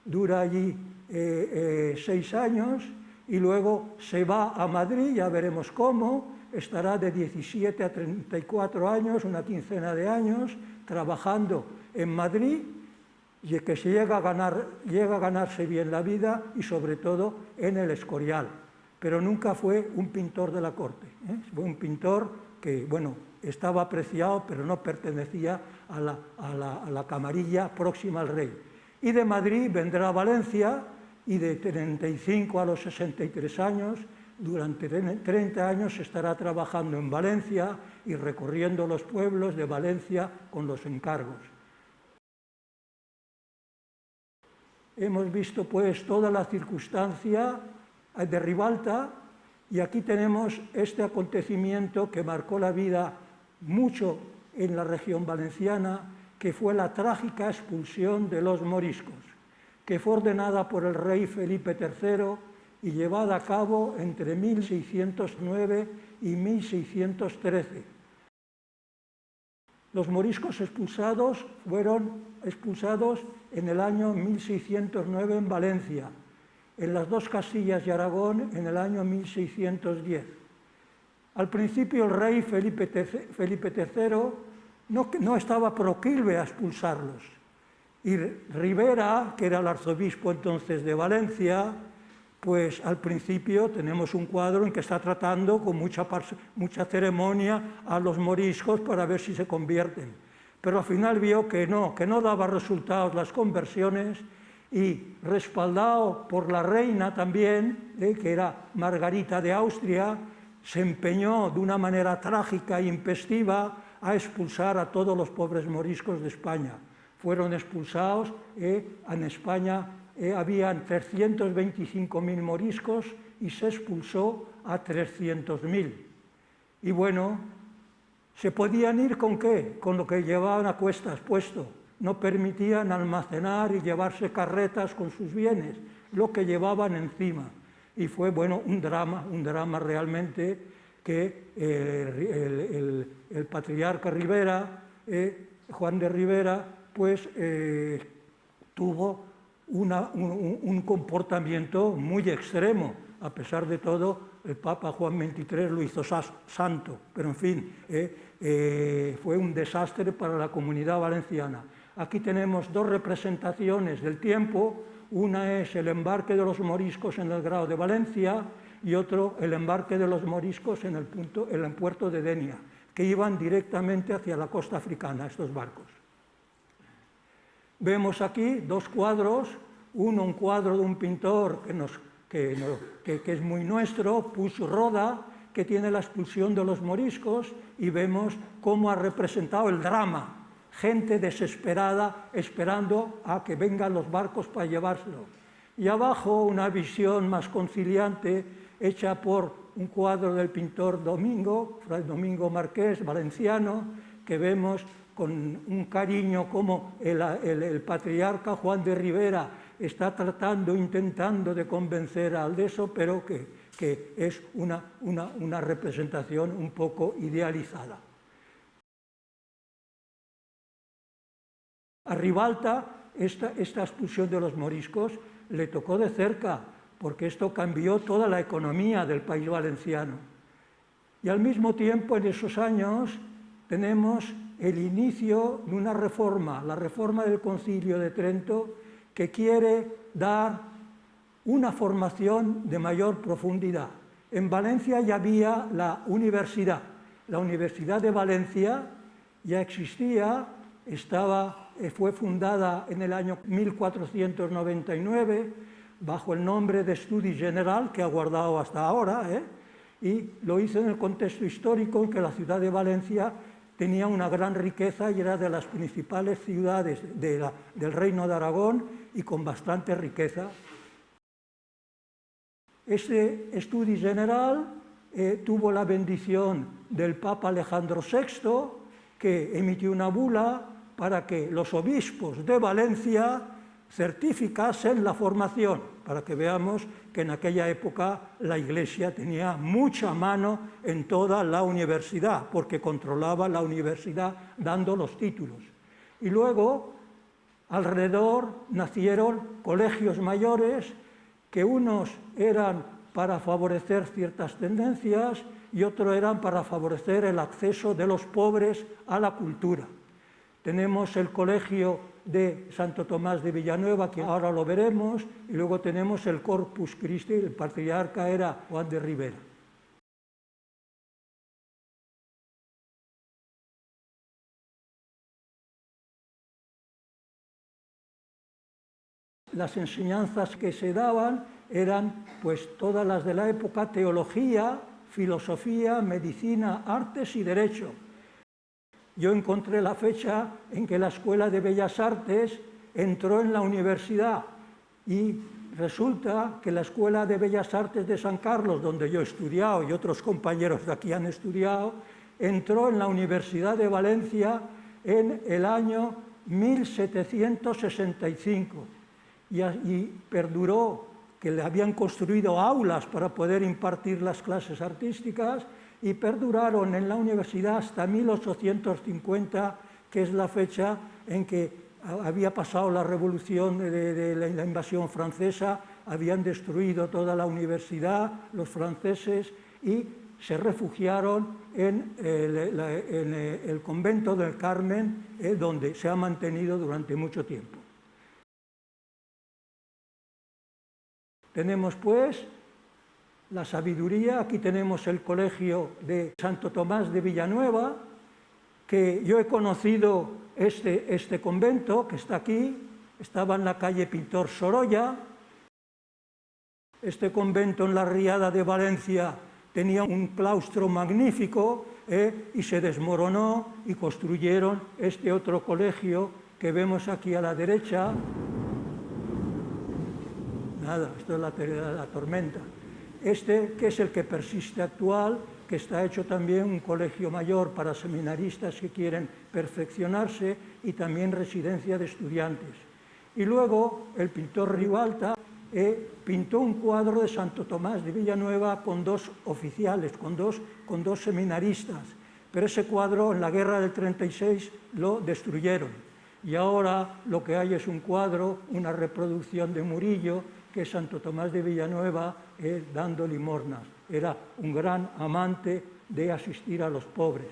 dura allí 6 años, y luego se va a Madrid, ya veremos cómo, estará de 17 a 34 años, una quincena de años, trabajando en Madrid, y que se llega a ganarse bien la vida y sobre todo en el Escorial. Pero nunca fue un pintor de la corte, fue un pintor que, bueno, estaba apreciado, pero no pertenecía a la camarilla próxima al rey. Y de Madrid vendrá a Valencia, y de 35 a los 63 años, durante 30 años estará trabajando en Valencia y recorriendo los pueblos de Valencia con los encargos. Hemos visto pues toda la circunstancia de Ribalta, y aquí tenemos este acontecimiento que marcó la vida mucho en la región valenciana, que fue la trágica expulsión de los moriscos, que fue ordenada por el rey Felipe III y llevada a cabo entre 1609 y 1613. Los moriscos expulsados fueron expulsados en el año 1609 en Valencia, en las 2 Castillas y Aragón en el año 1610. Al principio el rey Felipe III no estaba proclive a expulsarlos, y Rivera, que era el arzobispo entonces de Valencia, pues al principio tenemos un cuadro en que está tratando con mucha ceremonia a los moriscos para ver si se convierten. pero al final vio que no daba resultados las conversiones y, respaldado por la reina también, que era Margarita de Austria, se empeñó de una manera trágica e intempestiva a expulsar a todos los pobres moriscos de España. Fueron expulsados, en España habían 325.000 moriscos y se expulsó a 300.000. Y bueno, ¿se podían ir con qué? Con lo que llevaban a cuestas puesto. No permitían almacenar y llevarse carretas con sus bienes, lo que llevaban encima. Y fue, bueno, un drama realmente que el patriarca Rivera, Juan de Rivera, pues tuvo un comportamiento muy extremo. A pesar de todo, el Papa Juan XXIII lo hizo santo, pero en fin, fue un desastre para la comunidad valenciana. Aquí tenemos dos representaciones del tiempo, una es el embarque de los moriscos en el Grao de Valencia y otro el embarque de los moriscos en el puerto de Denia, que iban directamente hacia la costa africana, estos barcos. Vemos aquí dos cuadros, un cuadro de un pintor que es muy nuestro, Puig Roda, que tiene la expulsión de los moriscos, y vemos cómo ha representado el drama. Gente desesperada esperando a que vengan los barcos para llevárselo. Y abajo una visión más conciliante hecha por un cuadro del pintor Fray Domingo Marqués, valenciano, que vemos con un cariño como el patriarca Juan de Rivera está intentando de convencer al de eso, pero que es una representación un poco idealizada. A Ribalta, esta expulsión de los moriscos le tocó de cerca, porque esto cambió toda la economía del país valenciano. Y al mismo tiempo, en esos años, tenemos el inicio de una reforma, la reforma del Concilio de Trento, que quiere dar una formación de mayor profundidad. En Valencia ya había la Universidad de Valencia ya existía, fue fundada en el año 1499 bajo el nombre de Estudi General, que ha guardado hasta ahora, y lo hizo en el contexto histórico en que la ciudad de Valencia tenía una gran riqueza y era de las principales ciudades del Reino de Aragón y con bastante riqueza. Este Estudi General tuvo la bendición del Papa Alejandro VI, que emitió una bula para que los obispos de Valencia certificasen la formación, para que veamos que en aquella época la Iglesia tenía mucha mano en toda la universidad, porque controlaba la universidad dando los títulos. Y luego, alrededor nacieron colegios mayores, que unos eran para favorecer ciertas tendencias y otros eran para favorecer el acceso de los pobres a la cultura. Tenemos el colegio de Santo Tomás de Villanueva, que ahora lo veremos, y luego tenemos el Corpus Christi, el patriarca era Juan de Rivera. Las enseñanzas que se daban eran pues todas las de la época: teología, filosofía, medicina, artes y derecho. Yo encontré la fecha en que la Escuela de Bellas Artes entró en la universidad y resulta que la Escuela de Bellas Artes de San Carlos, donde yo he estudiado y otros compañeros de aquí han estudiado, entró en la Universidad de Valencia en el año 1765 y perduró, que le habían construido aulas para poder impartir las clases artísticas, y perduraron en la universidad hasta 1850, que es la fecha en que había pasado la revolución de la invasión francesa, habían destruido toda la universidad los franceses y se refugiaron en el convento del Carmen, donde se ha mantenido durante mucho tiempo. Tenemos pues la sabiduría. Aquí tenemos el colegio de Santo Tomás de Villanueva, que yo he conocido este convento que está aquí, estaba en la calle Pintor Sorolla. Este convento en la Riada de Valencia tenía un claustro magnífico y se desmoronó y construyeron este otro colegio que vemos aquí a la derecha. Nada, esto es la tormenta. Este, que es el que persiste actual, que está hecho también un colegio mayor para seminaristas que quieren perfeccionarse y también residencia de estudiantes. Y luego el pintor Ribalta pintó un cuadro de Santo Tomás de Villanueva con dos oficiales, con dos seminaristas, pero ese cuadro en la guerra del 36 lo destruyeron. Y ahora lo que hay es un cuadro, una reproducción de Murillo, que es Santo Tomás de Villanueva dando limosnas. Era un gran amante de asistir a los pobres.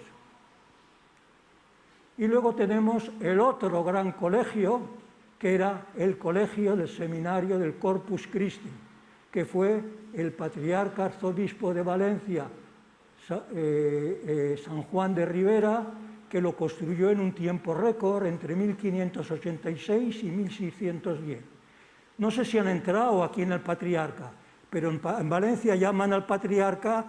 Y luego tenemos el otro gran colegio, que era el colegio del seminario del Corpus Christi, que fue el patriarca arzobispo de Valencia, San Juan de Ribera, que lo construyó en un tiempo récord entre 1586 y 1610. No sé si han entrado aquí en el Patriarca, pero en Valencia llaman al Patriarca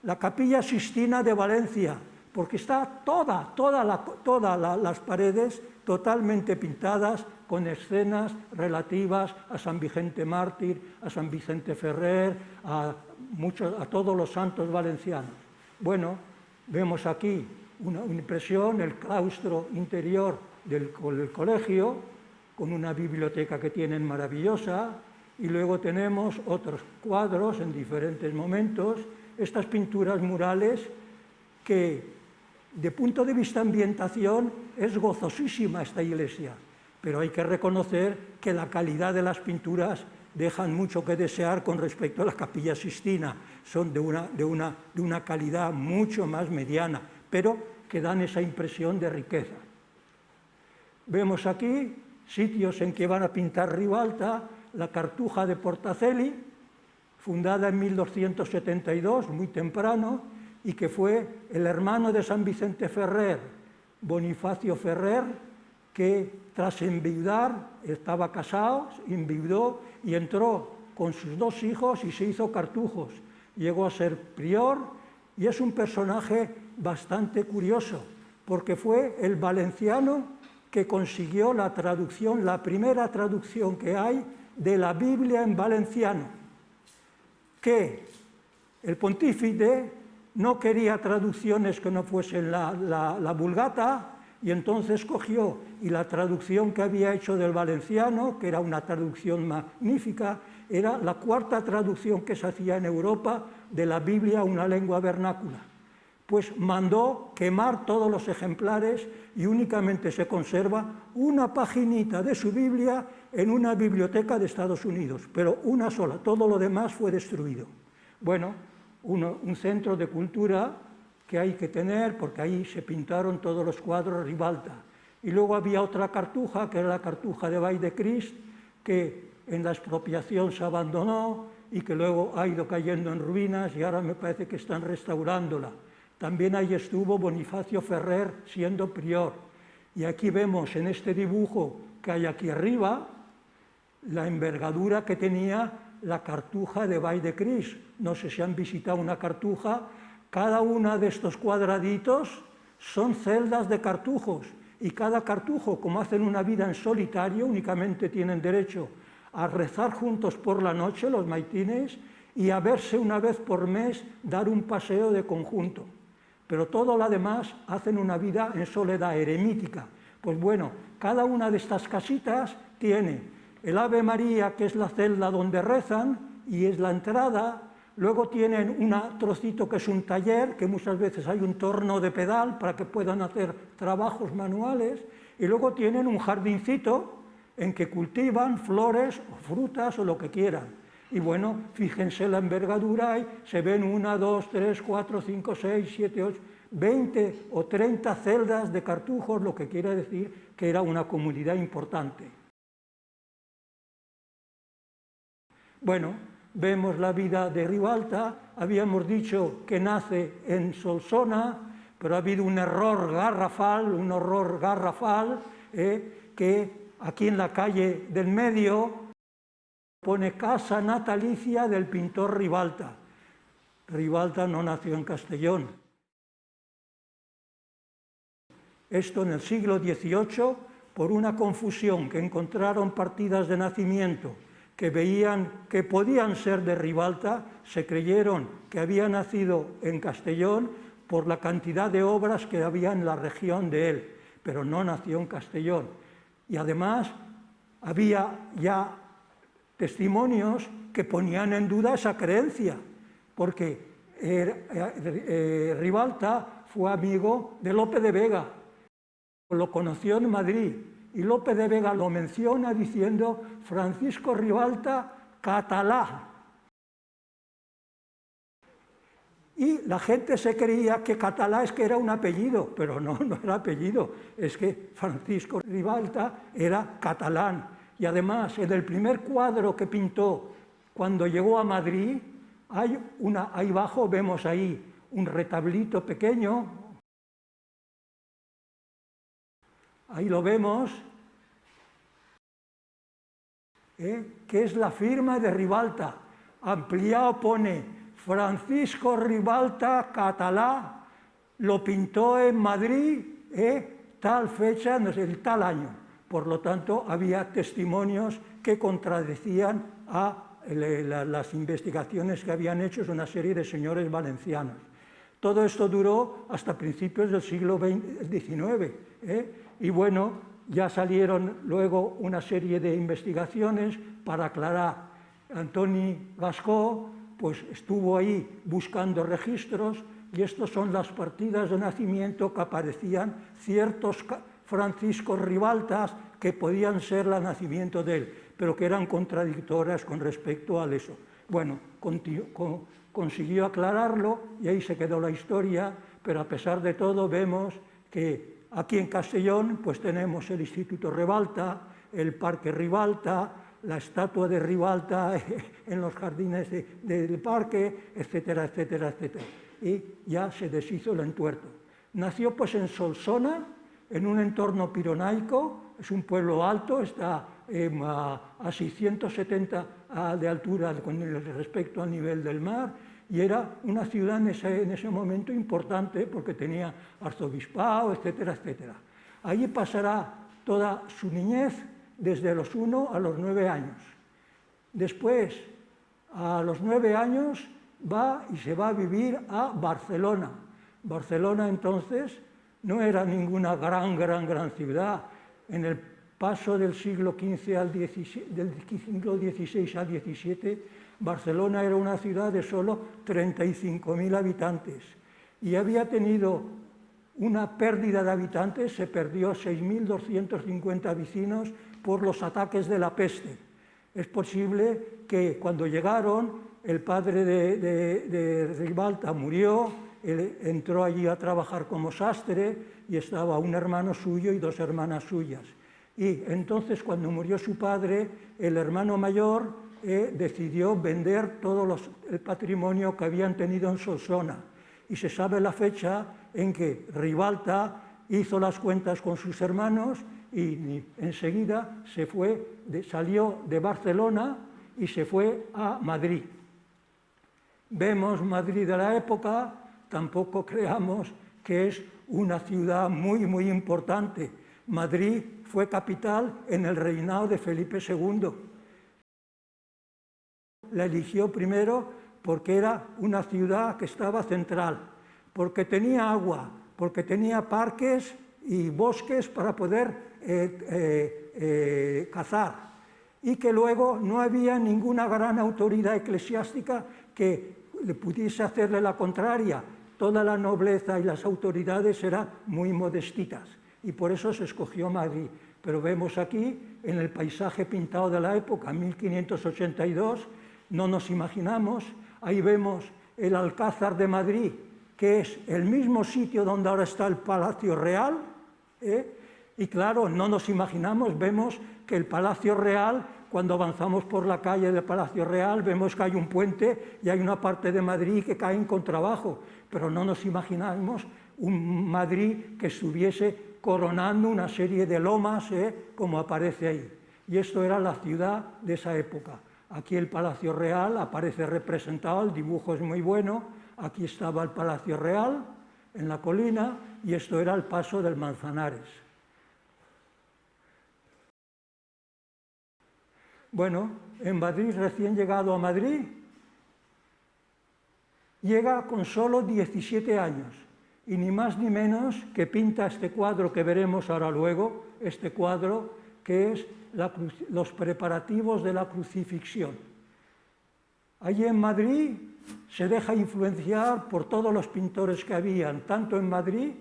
la Capilla Sixtina de Valencia, porque está todas las paredes totalmente pintadas con escenas relativas a San Vicente Mártir, a San Vicente Ferrer, a todos los santos valencianos. Bueno, vemos aquí una impresión, el claustro interior del colegio, con una biblioteca que tienen maravillosa, y luego tenemos otros cuadros en diferentes momentos, estas pinturas murales que, de punto de vista ambientación, es gozosísima esta iglesia, pero hay que reconocer que la calidad de las pinturas dejan mucho que desear con respecto a la Capilla Sixtina, son de una calidad mucho más mediana, pero que dan esa impresión de riqueza. Vemos aquí sitios en que van a pintar Ribalta, la Cartuja de Portaceli, fundada en 1272, muy temprano, y que fue el hermano de San Vicente Ferrer, Bonifacio Ferrer, que tras enviudar, estaba casado, enviudó y entró con sus dos hijos y se hizo cartujos. Llegó a ser prior y es un personaje bastante curioso, porque fue el valenciano que consiguió la traducción, la primera traducción que hay de la Biblia en valenciano, que el pontífice no quería traducciones que no fuesen la Vulgata, y entonces cogió, y la traducción que había hecho del valenciano, que era una traducción magnífica, era la cuarta traducción que se hacía en Europa de la Biblia a una lengua vernácula. Pues mandó quemar todos los ejemplares y únicamente se conserva una paginita de su Biblia en una biblioteca de Estados Unidos, pero una sola, todo lo demás fue destruido. Bueno, un centro de cultura que hay que tener, porque ahí se pintaron todos los cuadros Ribalta. Y luego había otra cartuja, que era la Cartuja de Vall de Crist, que en la expropiación se abandonó y que luego ha ido cayendo en ruinas y ahora me parece que están restaurándola. También ahí estuvo Bonifacio Ferrer siendo prior. Y aquí vemos en este dibujo que hay aquí arriba la envergadura que tenía la Cartuja de Vall de Crist. No sé si han visitado una cartuja. Cada una de estos cuadraditos son celdas de cartujos. Y cada cartujo, como hacen una vida en solitario, únicamente tienen derecho a rezar juntos por la noche, los maitines, y a verse una vez por mes, dar un paseo de conjunto. Pero todo lo demás hacen una vida en soledad eremítica. Pues bueno, cada una de estas casitas tiene el Ave María, que es la celda donde rezan, y es la entrada. Luego tienen un trocito que es un taller, que muchas veces hay un torno de pedal para que puedan hacer trabajos manuales. Y luego tienen un jardincito en que cultivan flores o frutas o lo que quieran. Y bueno, fíjense la envergadura, y se ven 1, 2, 3, 4, 5, 6, 7, 8, 20 o 30 celdas de cartujos, lo que quiere decir que era una comunidad importante. Bueno, vemos la vida de Ribalta, habíamos dicho que nace en Solsona, pero ha habido un horror garrafal, que aquí en la calle del medio pone Casa Natalicia del pintor Ribalta. Ribalta no nació en Castellón. Esto en el siglo XVIII, por una confusión, que encontraron partidas de nacimiento que veían que podían ser de Ribalta, se creyeron que había nacido en Castellón por la cantidad de obras que había en la región de él, pero no nació en Castellón. Y además había ya testimonios que ponían en duda esa creencia, porque Ribalta fue amigo de Lope de Vega, lo conoció en Madrid, y Lope de Vega lo menciona diciendo Francisco Ribalta catalá. Y la gente se creía que catalá es que era un apellido, pero no era apellido, es que Francisco Ribalta era catalán. Y además, en el primer cuadro que pintó cuando llegó a Madrid, ahí abajo vemos ahí un retablito pequeño, ahí lo vemos, que es la firma de Ribalta. Ampliado pone Francisco Ribalta catalá, lo pintó en Madrid, tal fecha, no sé, el tal año. Por lo tanto, había testimonios que contradecían a las investigaciones que habían hecho una serie de señores valencianos. Todo esto duró hasta principios del siglo XIX. Y bueno, ya salieron luego una serie de investigaciones para aclarar. Antoni Gascó pues, estuvo ahí buscando registros y estas son las partidas de nacimiento que aparecían ciertos Francisco Ribaltas que podían ser el nacimiento de él, pero que eran contradictorias con respecto a eso. Bueno, consiguió aclararlo y ahí se quedó la historia, pero a pesar de todo vemos que aquí en Castellón pues tenemos el Instituto Ribalta, el Parque Ribalta, la estatua de Ribalta en los jardines del parque, etcétera, etcétera, etcétera. Y ya se deshizo el entuerto. Nació pues en Solsona, en un entorno pirenaico, es un pueblo alto, está a 670 de altura con respecto al nivel del mar, y era una ciudad en ese momento importante porque tenía arzobispado, etcétera, etcétera. Allí pasará toda su niñez, desde los 1 a los 9 años. Después, a los 9 años, va y se va a vivir a Barcelona. Barcelona entonces no era ninguna gran ciudad. En el paso del siglo XV del siglo XVI al XVII, Barcelona era una ciudad de solo 35.000 habitantes y había tenido una pérdida de habitantes, se perdió 6.250 vecinos por los ataques de la peste. Es posible que cuando llegaron, el padre de Ribalta murió, él entró allí a trabajar como sastre y estaba un hermano suyo y 2 hermanas suyas. Y entonces, cuando murió su padre, el hermano mayor decidió vender todo el patrimonio que habían tenido en Solsona. Y se sabe la fecha en que Ribalta hizo las cuentas con sus hermanos y enseguida salió de Barcelona y se fue a Madrid. Vemos Madrid de la época, tampoco creamos que es una ciudad muy importante. Madrid fue capital en el reinado de Felipe II. La eligió primero porque era una ciudad que estaba central, porque tenía agua, porque tenía parques y bosques para poder cazar, y que luego no había ninguna gran autoridad eclesiástica que le pudiese hacerle la contraria. Toda la nobleza y las autoridades eran muy modestitas, y por eso se escogió Madrid. Pero vemos aquí, en el paisaje pintado de la época, 1582, no nos imaginamos, ahí vemos el Alcázar de Madrid, que es el mismo sitio donde ahora está el Palacio Real, y claro, no nos imaginamos, vemos que el Palacio Real, cuando avanzamos por la calle del Palacio Real, vemos que hay un puente y hay una parte de Madrid que cae en contrabajo, pero no nos imaginamos un Madrid que estuviese coronando una serie de lomas, como aparece ahí. Y esto era la ciudad de esa época. Aquí el Palacio Real aparece representado, el dibujo es muy bueno. Aquí estaba el Palacio Real, en la colina, y esto era el Paso del Manzanares. Bueno, en Madrid, recién llegado a Madrid, llega con solo 17 años, y ni más ni menos que pinta este cuadro que veremos ahora luego, este cuadro que es los preparativos de la crucifixión. Allí en Madrid se deja influenciar por todos los pintores que habían, tanto en Madrid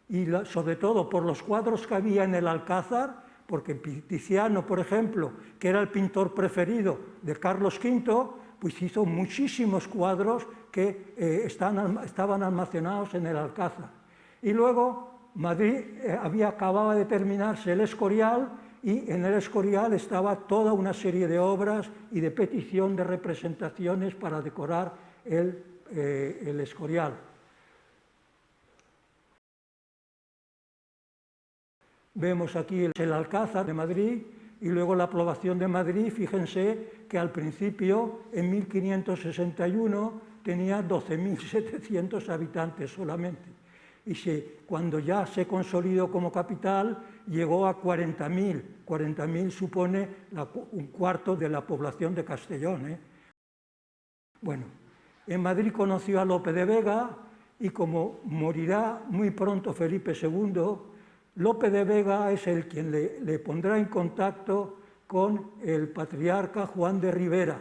y sobre todo por los cuadros que había en el Alcázar, porque Tiziano, por ejemplo, que era el pintor preferido de Carlos V, pues hizo muchísimos cuadros que estaban almacenados en el Alcázar. Y luego Madrid acababa de terminarse el Escorial, y en el Escorial estaba toda una serie de obras y de petición de representaciones para decorar el Escorial. Vemos aquí el Alcázar de Madrid y luego la población de Madrid. Fíjense que al principio, en 1561, tenía 12.700 habitantes solamente. Y cuando ya se consolidó como capital, llegó a 40.000. 40.000 supone un cuarto de la población de Castellón. Bueno, en Madrid conoció a Lope de Vega y como morirá muy pronto Felipe II, Lope de Vega es el quien le pondrá en contacto con el patriarca Juan de Ribera,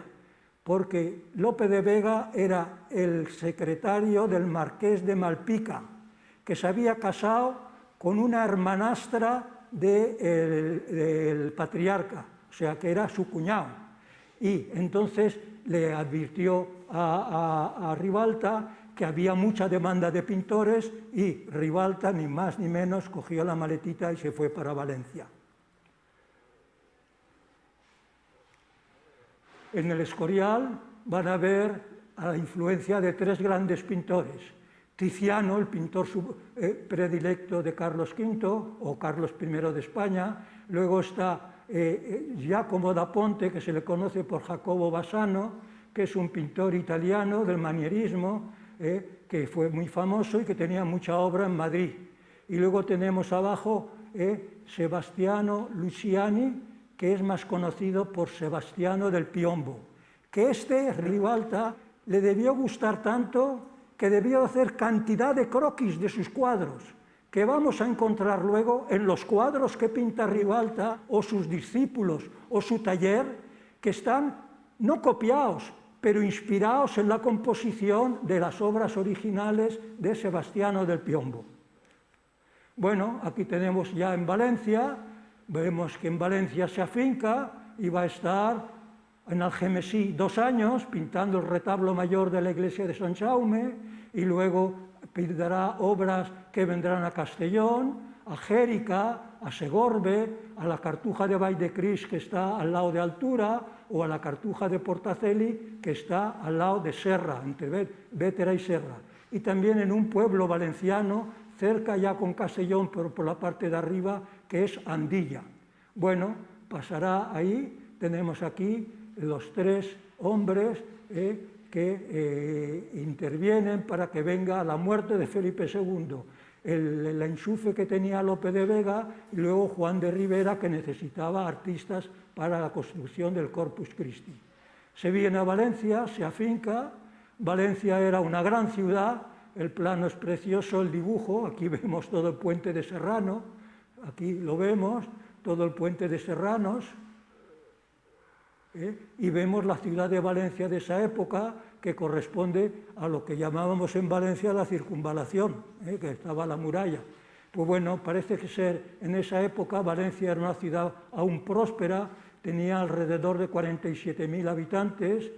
porque Lope de Vega era el secretario del marqués de Malpica, que se había casado con una hermanastra del patriarca, o sea que era su cuñado. Y entonces le advirtió a Ribalta que había mucha demanda de pintores y Ribalta, ni más ni menos, cogió la maletita y se fue para Valencia. En el Escorial van a ver la influencia de tres grandes pintores. Tiziano, el pintor predilecto de Carlos V o Carlos I de España. Luego está Giacomo da Ponte, que se le conoce por Jacobo Bassano, que es un pintor italiano del manierismo, que fue muy famoso y que tenía mucha obra en Madrid. Y luego tenemos abajo Sebastiano Luciani, que es más conocido por Sebastiano del Piombo, que Ribalta le debió gustar tanto que debió hacer cantidad de croquis de sus cuadros, que vamos a encontrar luego en los cuadros que pinta Ribalta o sus discípulos o su taller, que están no copiados, pero inspirados en la composición de las obras originales de Sebastiano del Piombo. Bueno, aquí tenemos ya en Valencia, vemos que en Valencia se afinca y va a estar en Algemesí 2 años pintando el retablo mayor de la iglesia de Sant Jaume, y luego pintará obras que vendrán a Castellón, a Jérica, a Segorbe, a la Cartuja de Valldecris, que está al lado de Altura, o a la Cartuja de Portaceli, que está al lado de Serra, entre Bétera y Serra. Y también en un pueblo valenciano, cerca ya con Castellón, pero por la parte de arriba, que es Andilla. Bueno, pasará ahí, tenemos aquí los 3 hombres que intervienen para que venga la muerte de Felipe II, el enchufe que tenía Lope de Vega y luego Juan de Ribera, que necesitaba artistas para la construcción del Corpus Christi. Se viene a Valencia, se afinca. Valencia era una gran ciudad, el plano es precioso, el dibujo, aquí vemos todo el puente de Serrano, aquí lo vemos, todo el puente de Serranos, y vemos la ciudad de Valencia de esa época, que corresponde a lo que llamábamos en Valencia la circunvalación, que estaba la muralla. Pues bueno, parece que en esa época Valencia era una ciudad aún próspera, tenía alrededor de 47.000 habitantes,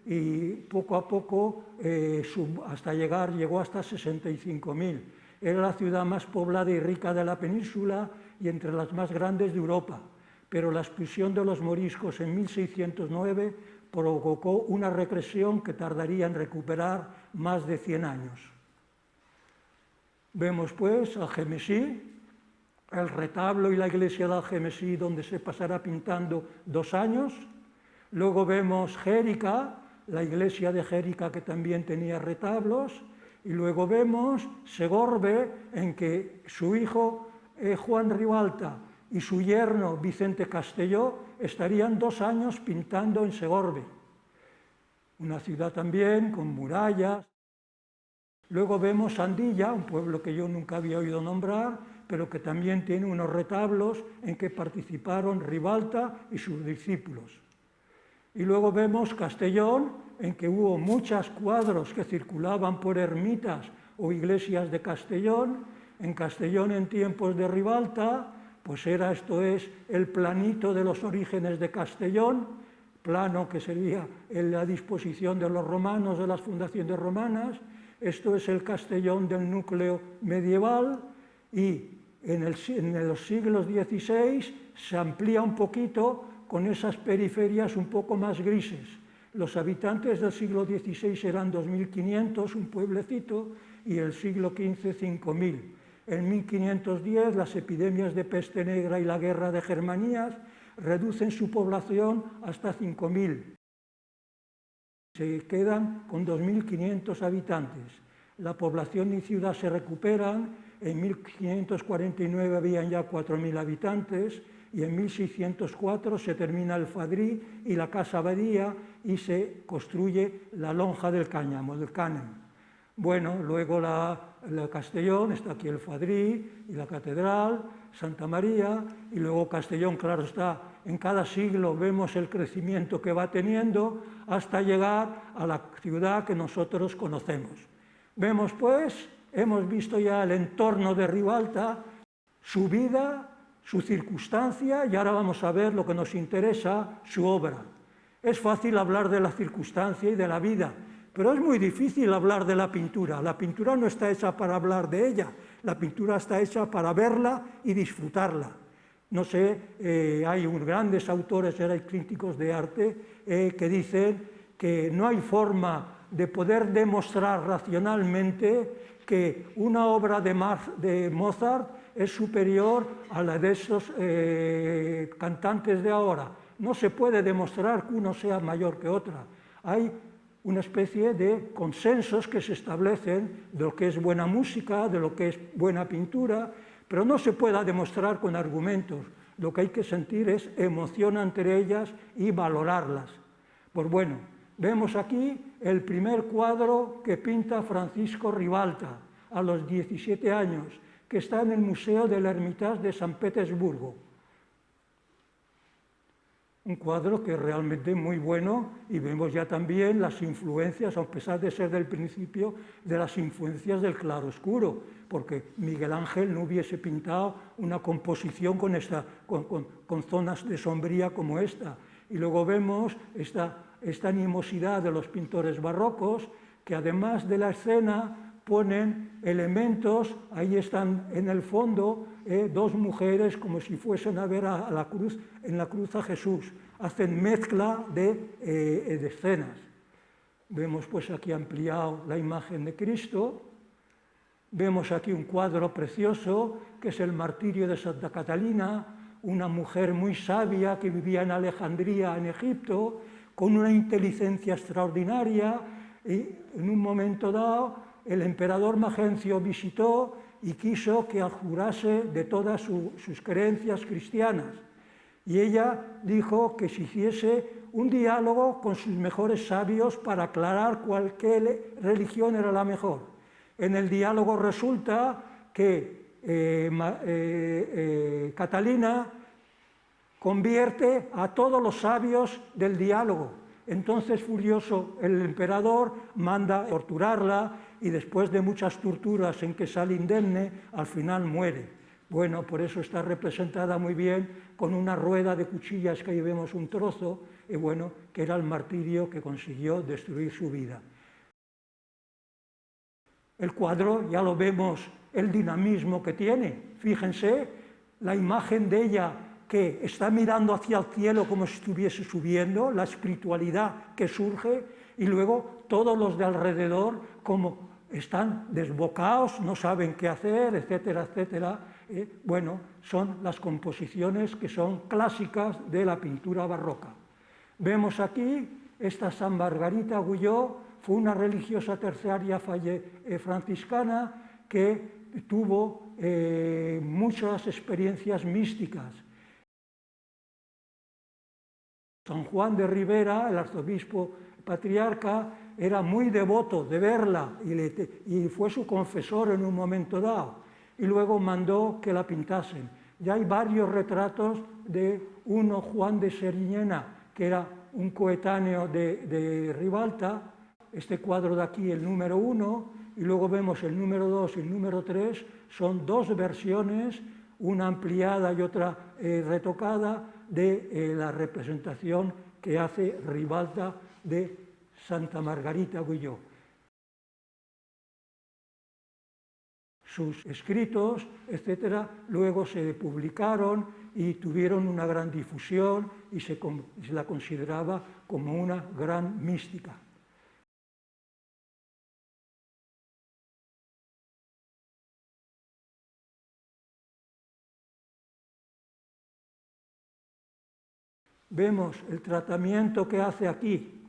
y poco a poco llegó hasta 65.000. Era la ciudad más poblada y rica de la península y entre las más grandes de Europa. Pero la expulsión de los moriscos en 1609 provocó una regresión que tardaría en recuperar más de 100 años. Vemos pues Algemesí, el retablo y la iglesia de Algemesí, donde se pasará pintando 2 años. Luego vemos Jérica, la iglesia de Jérica, que también tenía retablos. Y luego vemos Segorbe, en que su hijo Juan Ribalta y su yerno Vicente Castelló estarían 2 años pintando en Segorbe. Una ciudad también con murallas. Luego vemos Andilla, un pueblo que yo nunca había oído nombrar, pero que también tiene unos retablos en que participaron Ribalta y sus discípulos. Y luego vemos Castellón, en que hubo muchos cuadros que circulaban por ermitas o iglesias de Castellón. En Castellón, en tiempos de Ribalta, pues esto es el planito de los orígenes de Castellón, plano que sería en la disposición de los romanos, de las fundaciones romanas. Esto es el Castellón del núcleo medieval, y en los siglos XVI se amplía un poquito con esas periferias un poco más grises. Los habitantes del siglo XVI eran 2.500, un pueblecito, y el siglo XV 5.000. En 1510 las epidemias de peste negra y la guerra de Germanías reducen su población hasta 5.000. Se quedan con 2.500 habitantes. La población y ciudad se recuperan. En 1549 habían ya 4.000 habitantes, y en 1604 se termina el Fadrí y la Casa Abadía, y se construye la lonja del cáñamo, del Cánem. Bueno, luego la Castellón, está aquí el Fadrí y la Catedral, Santa María, y luego Castellón, claro está, en cada siglo vemos el crecimiento que va teniendo hasta llegar a la ciudad que nosotros conocemos. Vemos pues, hemos visto ya el entorno de Ribalta, su vida, su circunstancia, y ahora vamos a ver lo que nos interesa, su obra. Es fácil hablar de la circunstancia y de la vida, pero es muy difícil hablar de la pintura. La pintura no está hecha para hablar de ella, la pintura está hecha para verla y disfrutarla. No sé, hay grandes autores y críticos de arte que dicen que no hay forma de poder demostrar racionalmente que una obra de Mozart es superior a la de esos cantantes de ahora. No se puede demostrar que uno sea mayor que otra. Hay una especie de consensos que se establecen de lo que es buena música, de lo que es buena pintura, pero no se puede demostrar con argumentos. Lo que hay que sentir es emoción entre ellas y valorarlas. Pues bueno, vemos aquí el primer cuadro que pinta Francisco Ribalta a los 17 años, que está en el Museo del Hermitage de San Petersburgo. Un cuadro que es realmente muy bueno, y vemos ya también las influencias, a pesar de ser del principio, de las influencias del claroscuro, porque Miguel Ángel no hubiese pintado una composición con zonas de sombría como esta. Y luego vemos esta animosidad de los pintores barrocos, que además de la escena ponen elementos, ahí están en el fondo 2 mujeres como si fuesen a ver a la cruz, en la cruz a Jesús. Hacen mezcla de escenas. Vemos pues aquí ampliado la imagen de Cristo. Vemos aquí un cuadro precioso que es el martirio de Santa Catalina, una mujer muy sabia que vivía en Alejandría, en Egipto, con una inteligencia extraordinaria, y en un momento dado el emperador Magencio visitó y quiso que abjurase de todas sus creencias cristianas. Y ella dijo que se hiciese un diálogo con sus mejores sabios para aclarar cualquier religión era la mejor. En el diálogo resulta que Catalina convierte a todos los sabios del diálogo. Entonces, furioso, el emperador manda torturarla, y después de muchas torturas en que sale indemne, al final muere. Bueno, por eso está representada muy bien con una rueda de cuchillas, que ahí vemos un trozo, y bueno, que era el martirio que consiguió destruir su vida. El cuadro, ya lo vemos, el dinamismo que tiene. Fíjense, la imagen de ella que está mirando hacia el cielo como si estuviese subiendo, la espiritualidad que surge, y luego todos los de alrededor como están desbocados, no saben qué hacer, etcétera, etcétera. Bueno, son las composiciones que son clásicas de la pintura barroca. Vemos aquí esta San Margarita Guyot, fue una religiosa terciaria franciscana que tuvo muchas experiencias místicas. San Juan de Ribera, el arzobispo patriarca, era muy devoto de verla y fue su confesor en un momento dado, y luego mandó que la pintasen. Ya hay varios retratos de uno, Juan de Seriñena, que era un coetáneo de Ribalta, este cuadro de aquí, el número 1, y luego vemos el número 2 y el número 3, son dos versiones, una ampliada y otra retocada, de la representación que hace Ribalta de Santa Margarita Guyot. Sus escritos, etcétera, luego se publicaron y tuvieron una gran difusión y se la consideraba como una gran mística. Vemos el tratamiento que hace aquí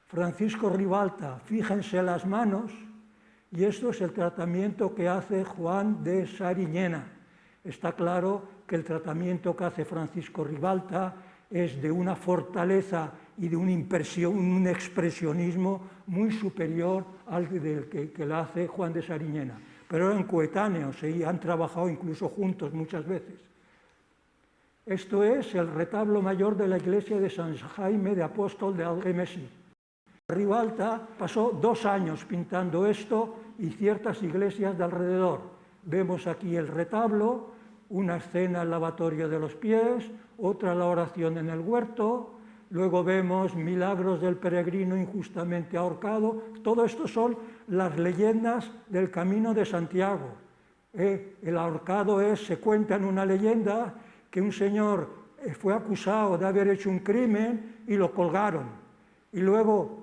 Francisco Ribalta, fíjense las manos, y esto es el tratamiento que hace Juan de Sariñena. Está claro que el tratamiento que hace Francisco Ribalta es de una fortaleza y de un expresionismo muy superior al que le hace Juan de Sariñena. Pero eran coetáneos y han trabajado incluso juntos muchas veces. Esto es el retablo mayor de la iglesia de San Jaime de Apóstol de Algemesí. Ribalta pasó 2 años pintando esto y ciertas iglesias de alrededor. Vemos aquí el retablo, una escena el lavatorio de los pies, otra la oración en el huerto, luego vemos milagros del peregrino injustamente ahorcado. Todo esto son las leyendas del Camino de Santiago. El ahorcado se cuenta en una leyenda que un señor fue acusado de haber hecho un crimen y lo colgaron. Y luego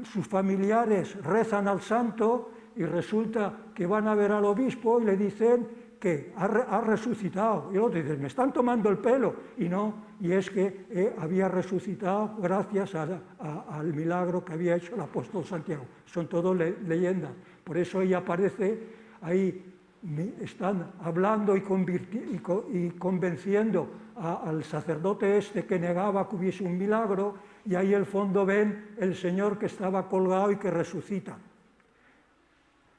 sus familiares rezan al santo y resulta que van a ver al obispo y le dicen que ha resucitado. Y el otro dice, me están tomando el pelo. Y no, y es que había resucitado gracias al milagro que había hecho el apóstol Santiago. Son todo leyendas. Por eso ahí aparece, ahí están hablando y convenciendo al sacerdote que negaba que hubiese un milagro, y ahí al fondo ven el Señor que estaba colgado y que resucita.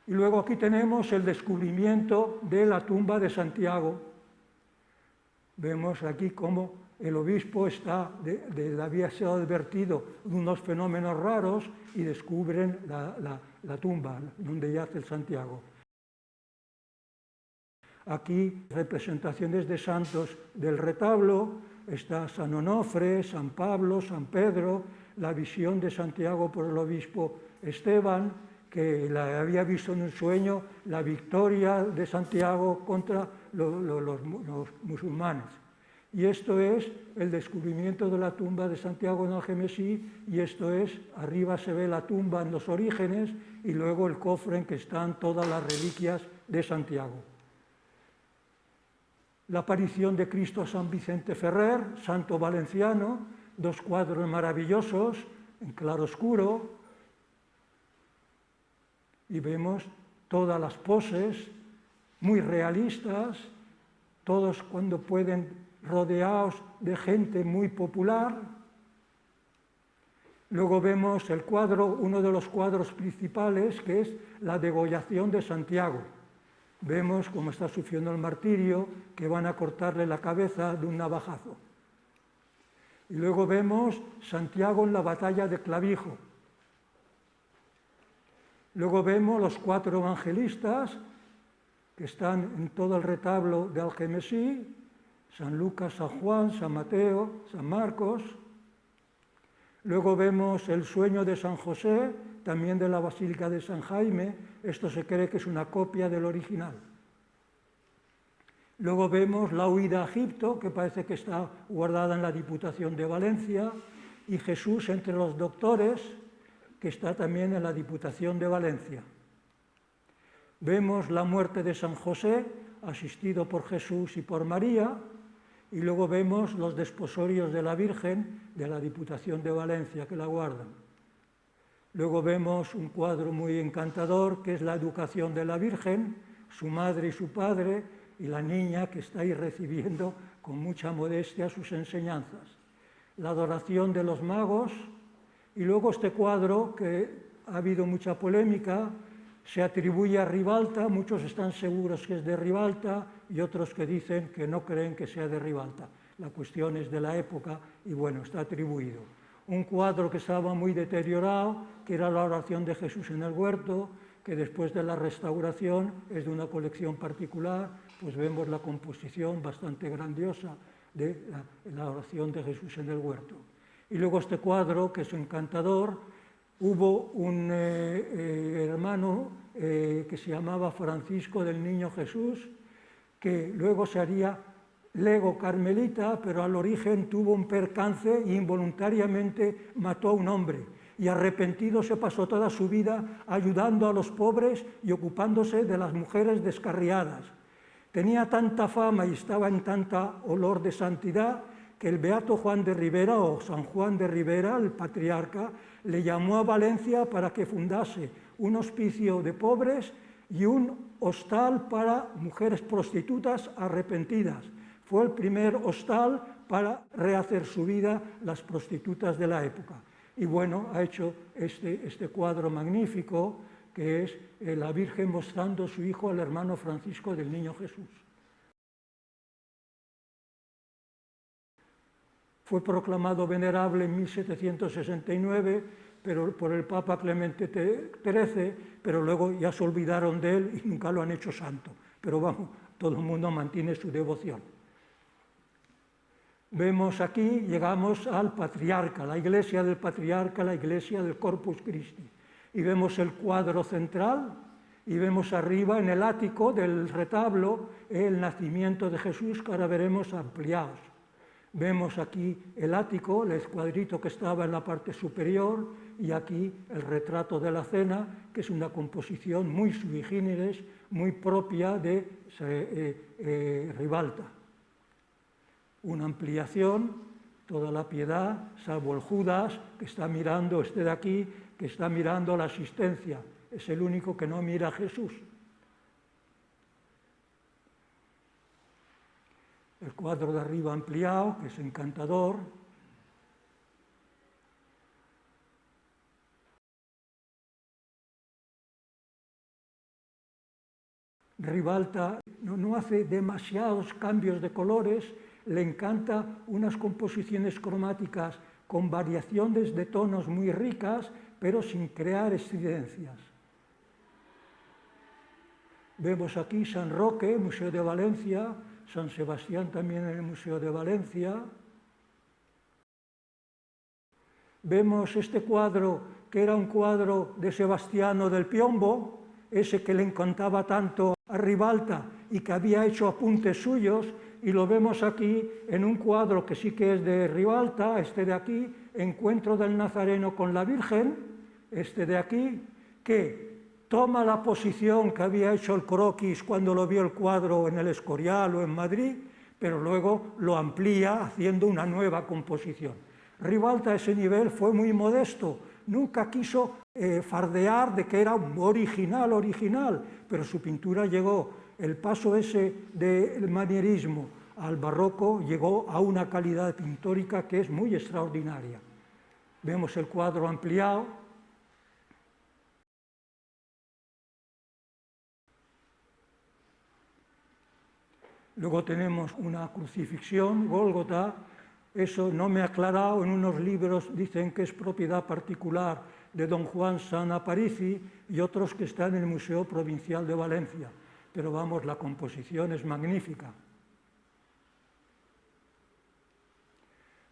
Y luego aquí tenemos el descubrimiento de la tumba de Santiago. Vemos aquí cómo el obispo había sido advertido de unos fenómenos raros y descubren la tumba donde yace el Santiago. Aquí representaciones de santos del retablo, está San Onofre, San Pablo, San Pedro, la visión de Santiago por el obispo Esteban, que había visto en un sueño la victoria de Santiago contra los musulmanes. Y esto es el descubrimiento de la tumba de Santiago en Algemesí, y esto es, arriba se ve la tumba en los orígenes y luego el cofre en que están todas las reliquias de Santiago. La aparición de Cristo a San Vicente Ferrer, santo valenciano, 2 cuadros maravillosos en claroscuro, y vemos todas las poses muy realistas, todos cuando pueden rodeados de gente muy popular. Luego vemos el cuadro, uno de los cuadros principales, que es la degollación de Santiago. Vemos cómo está sufriendo el martirio, que van a cortarle la cabeza de un navajazo. Y luego vemos Santiago en la batalla de Clavijo. Luego vemos los 4 evangelistas que están en todo el retablo de Algemesí, San Lucas, San Juan, San Mateo, San Marcos. Luego vemos el sueño de San José, también de la Basílica de San Jaime. Esto se cree que es una copia del original. Luego vemos la huida a Egipto, que parece que está guardada en la Diputación de Valencia, y Jesús entre los doctores, que está también en la Diputación de Valencia. Vemos la muerte de San José, asistido por Jesús y por María, y luego vemos los desposorios de la Virgen de la Diputación de Valencia, que la guardan. Luego vemos un cuadro muy encantador, que es la educación de la Virgen, su madre y su padre, y la niña que está ahí recibiendo con mucha modestia sus enseñanzas. La adoración de los magos, y luego este cuadro, que ha habido mucha polémica, se atribuye a Ribalta, muchos están seguros que es de Ribalta y otros que dicen que no creen que sea de Ribalta. La cuestión es de la época y bueno, está atribuido. Un cuadro que estaba muy deteriorado, que era la oración de Jesús en el huerto, que después de la restauración es de una colección particular, pues vemos la composición bastante grandiosa de la oración de Jesús en el huerto. Y luego este cuadro, que es encantador. Hubo un hermano que se llamaba Francisco del Niño Jesús, que luego se haría lego carmelita, pero al origen tuvo un percance e involuntariamente mató a un hombre. Y arrepentido se pasó toda su vida ayudando a los pobres y ocupándose de las mujeres descarriadas. Tenía tanta fama y estaba en tanta olor de santidad que el beato Juan de Ribera, o San Juan de Ribera, el patriarca, le llamó a Valencia para que fundase un hospicio de pobres y un hostal para mujeres prostitutas arrepentidas. Fue el primer hostal para rehacer su vida las prostitutas de la época. Y bueno, ha hecho este cuadro magnífico, que es la Virgen mostrando a su hijo al hermano Francisco del Niño Jesús. Fue proclamado venerable en 1769 por el Papa Clemente XIII, pero luego ya se olvidaron de él y nunca lo han hecho santo. Pero vamos, todo el mundo mantiene su devoción. Vemos aquí, llegamos al patriarca, la iglesia del patriarca, la iglesia del Corpus Christi. Y vemos el cuadro central y vemos arriba en el ático del retablo el nacimiento de Jesús, que ahora veremos ampliados. Vemos aquí el ático, el escuadrito que estaba en la parte superior, y aquí el retrato de la cena, que es una composición muy sui generis, muy propia de Ribalta. Una ampliación, toda la piedad, salvo el Judas, que está mirando, este de aquí, que está mirando la asistencia. Es el único que no mira a Jesús. El cuadro de arriba ampliado, que es encantador. Ribalta no hace demasiados cambios de colores, le encanta unas composiciones cromáticas con variaciones de tonos muy ricas, pero sin crear estridencias. Vemos aquí San Roque, Museo de Valencia, San Sebastián también en el Museo de Valencia. Vemos este cuadro, que era un cuadro de Sebastiano del Piombo, ese que le encantaba tanto a Ribalta y que había hecho apuntes suyos, y lo vemos aquí en un cuadro que sí que es de Ribalta, este de aquí, Encuentro del Nazareno con la Virgen, este de aquí, que toma la posición que había hecho el croquis cuando lo vio el cuadro en el Escorial o en Madrid, pero luego lo amplía haciendo una nueva composición. Ribalta a ese nivel fue muy modesto, nunca quiso fardear de que era original, pero su pintura llegó, el paso ese del manierismo al barroco llegó a una calidad pictórica que es muy extraordinaria. Vemos el cuadro ampliado. Luego tenemos una crucifixión, Gólgota. Eso no me ha aclarado, en unos libros dicen que es propiedad particular de don Juan San Aparici y otros que están en el Museo Provincial de Valencia. Pero vamos, la composición es magnífica.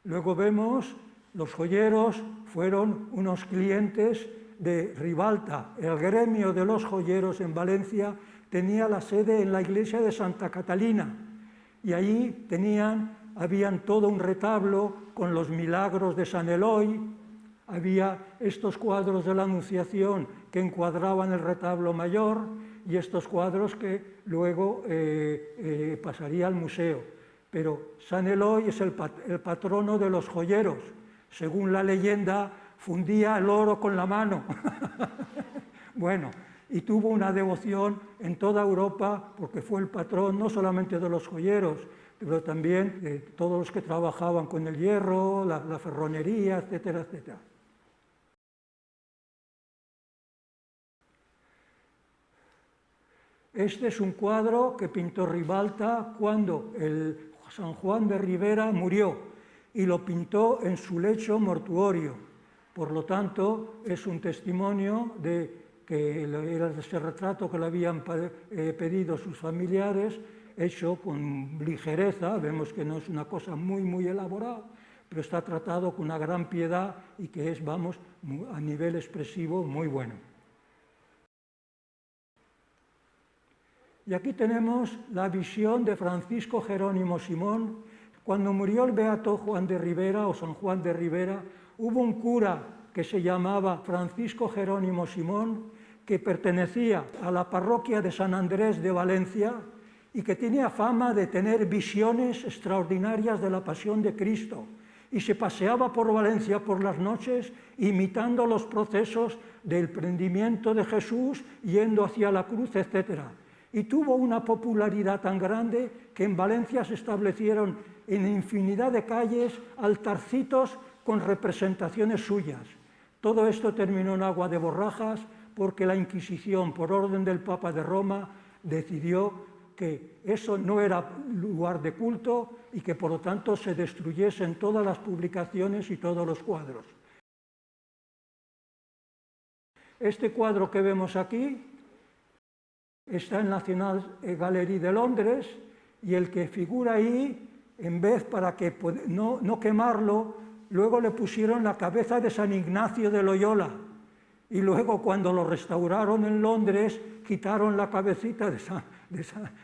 Luego vemos, los joyeros fueron unos clientes de Ribalta. El gremio de los joyeros en Valencia tenía la sede en la iglesia de Santa Catalina y allí habían todo un retablo con los milagros de San Eloy, había estos cuadros de la Anunciación que encuadraban el retablo mayor y estos cuadros que luego pasaría al museo. Pero San Eloy es el patrono de los joyeros. Según la leyenda, fundía el oro con la mano. Bueno, y tuvo una devoción en toda Europa porque fue el patrón no solamente de los joyeros, pero también de todos los que trabajaban con el hierro, la ferronería, etcétera, etcétera. Este es un cuadro que pintó Ribalta cuando el San Juan de Ribera murió y lo pintó en su lecho mortuorio. Por lo tanto, es un testimonio de que era ese retrato que le habían pedido sus familiares, hecho con ligereza. Vemos que no es una cosa muy elaborada, pero está tratado con una gran piedad y que es, vamos, a nivel expresivo muy bueno. Y aquí tenemos la visión de Francisco Jerónimo Simón. Cuando murió el beato Juan de Ribera o San Juan de Ribera, hubo un cura que se llamaba Francisco Jerónimo Simón, que pertenecía a la parroquia de San Andrés de Valencia y que tenía fama de tener visiones extraordinarias de la pasión de Cristo, y se paseaba por Valencia por las noches imitando los procesos del prendimiento de Jesús, yendo hacia la cruz, etc. Y tuvo una popularidad tan grande que en Valencia se establecieron en infinidad de calles altarcitos con representaciones suyas. Todo esto terminó en agua de borrajas porque la Inquisición, por orden del Papa de Roma, decidió que eso no era lugar de culto y que por lo tanto se destruyesen todas las publicaciones y todos los cuadros. Este cuadro que vemos aquí está en la National Gallery de Londres, y el que figura ahí, en vez para que no quemarlo, luego le pusieron la cabeza de San Ignacio de Loyola, y luego cuando lo restauraron en Londres quitaron la cabecita de San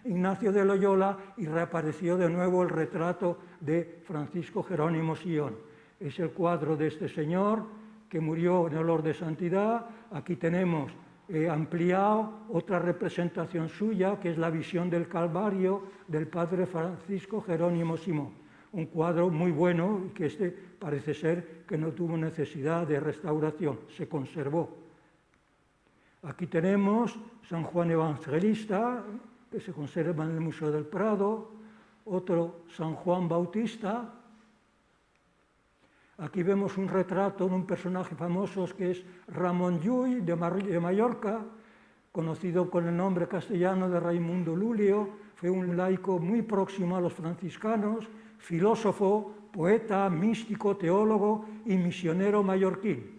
Ignacio de Loyola y reapareció de nuevo el retrato de Francisco Jerónimo Simón. Es el cuadro de este señor que murió en olor de santidad. Aquí tenemos ampliado otra representación suya, que es la visión del Calvario del padre Francisco Jerónimo Simón. Un cuadro muy bueno, que parece ser que no tuvo necesidad de restauración, se conservó. Aquí tenemos San Juan Evangelista, que se conserva en el Museo del Prado, otro San Juan Bautista. Aquí vemos un retrato de un personaje famoso que es Ramón Llull de Mallorca, conocido con el nombre castellano de Raimundo Lulio. Fue un laico muy próximo a los franciscanos, filósofo, poeta, místico, teólogo y misionero mallorquín.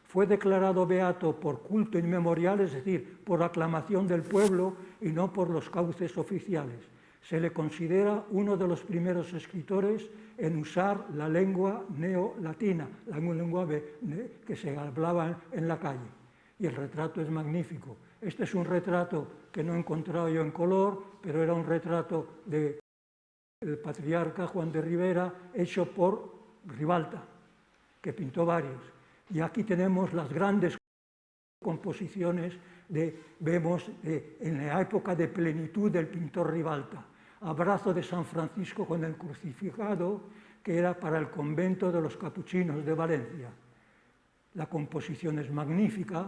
Fue declarado beato por culto inmemorial, es decir, por aclamación del pueblo y no por los cauces oficiales. Se le considera uno de los primeros escritores en usar la lengua neolatina, la lengua que se hablaba en la calle. Y el retrato es magnífico. Este es un retrato que no he encontrado yo en color, pero era un retrato del patriarca Juan de Ribera, hecho por Ribalta, que pintó varios. Y aquí tenemos las grandes composiciones vemos en la época de plenitud del pintor Ribalta. Abrazo de San Francisco con el crucificado, que era para el convento de los capuchinos de Valencia. La composición es magnífica,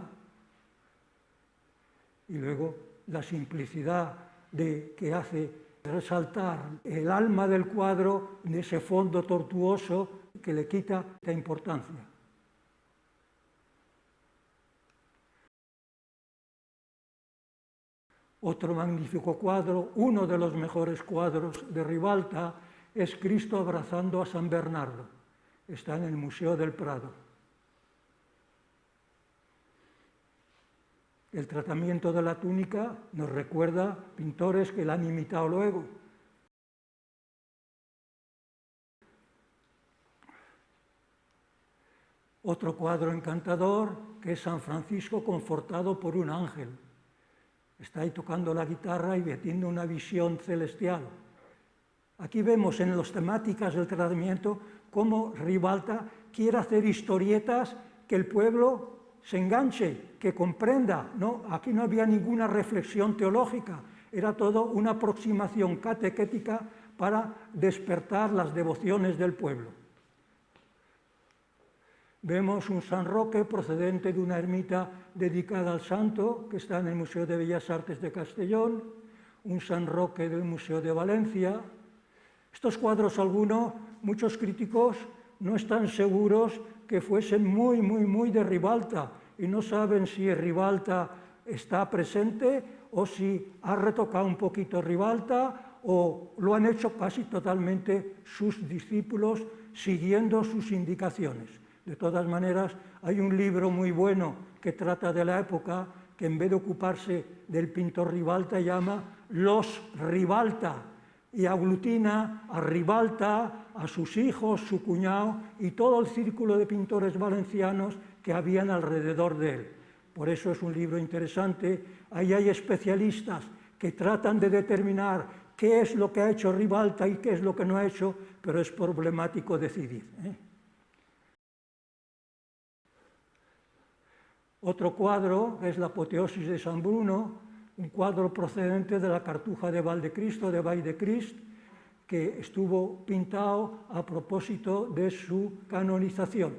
y luego la simplicidad que hace resaltar el alma del cuadro en ese fondo tortuoso que le quita la importancia. Otro magnífico cuadro, uno de los mejores cuadros de Ribalta, es Cristo abrazando a San Bernardo. Está en el Museo del Prado. El tratamiento de la túnica nos recuerda pintores que la han imitado luego. Otro cuadro encantador, que es San Francisco confortado por un ángel. Está ahí tocando la guitarra y teniendo una visión celestial. Aquí vemos en las temáticas del tratamiento cómo Ribalta quiere hacer historietas que el pueblo se enganche, que comprenda, ¿no? Aquí no había ninguna reflexión teológica, era todo una aproximación catequética para despertar las devociones del pueblo. Vemos un San Roque procedente de una ermita dedicada al santo, que está en el Museo de Bellas Artes de Castellón, un San Roque del Museo de Valencia. Estos cuadros, muchos críticos no están seguros que fuesen muy de Ribalta, y no saben si Ribalta está presente o si ha retocado un poquito Ribalta o lo han hecho casi totalmente sus discípulos siguiendo sus indicaciones. De todas maneras, hay un libro muy bueno que trata de la época que en vez de ocuparse del pintor Ribalta llama Los Ribalta y aglutina a Ribalta, a sus hijos, su cuñado y todo el círculo de pintores valencianos que habían alrededor de él. Por eso es un libro interesante. Ahí hay especialistas que tratan de determinar qué es lo que ha hecho Ribalta y qué es lo que no ha hecho, pero es problemático decidir, Otro cuadro es la Apoteosis de San Bruno, un cuadro procedente de la Cartuja de Valdecristo, de Valldecrist, que estuvo pintado a propósito de su canonización.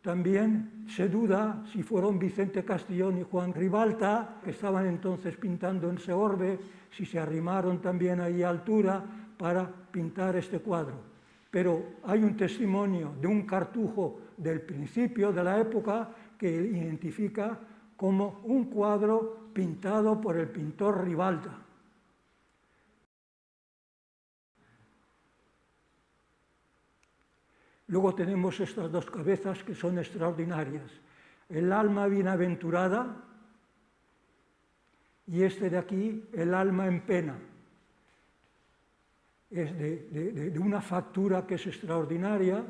También se duda si fueron Vicente Castellón y Juan Ribalta, que estaban entonces pintando en Segorbe, si se arrimaron también ahí a altura para pintar este cuadro. Pero hay un testimonio de un cartujo del principio de la época que identifica como un cuadro pintado por el pintor Ribalta. Luego tenemos estas dos cabezas que son extraordinarias. El alma bienaventurada y este de aquí, el alma en pena. Es de una factura que es extraordinaria,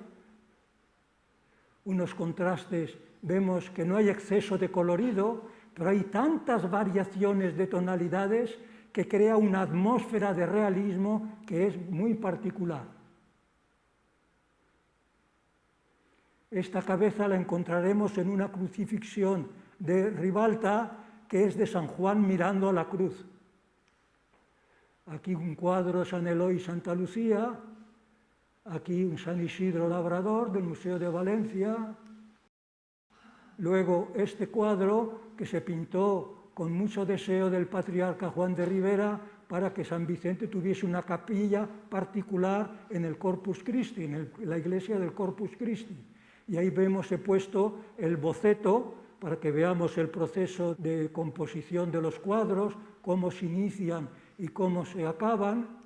unos contrastes, vemos que no hay exceso de colorido, pero hay tantas variaciones de tonalidades que crea una atmósfera de realismo que es muy particular. Esta cabeza la encontraremos en una crucifixión de Ribalta, que es de San Juan mirando a la cruz. Aquí un cuadro de San Eloy y Santa Lucía, aquí un San Isidro Labrador del Museo de Valencia. Luego este cuadro que se pintó con mucho deseo del patriarca Juan de Ribera para que San Vicente tuviese una capilla particular en el Corpus Christi, en la iglesia del Corpus Christi. Y ahí he puesto el boceto para que veamos el proceso de composición de los cuadros, cómo se inician y cómo se acaban.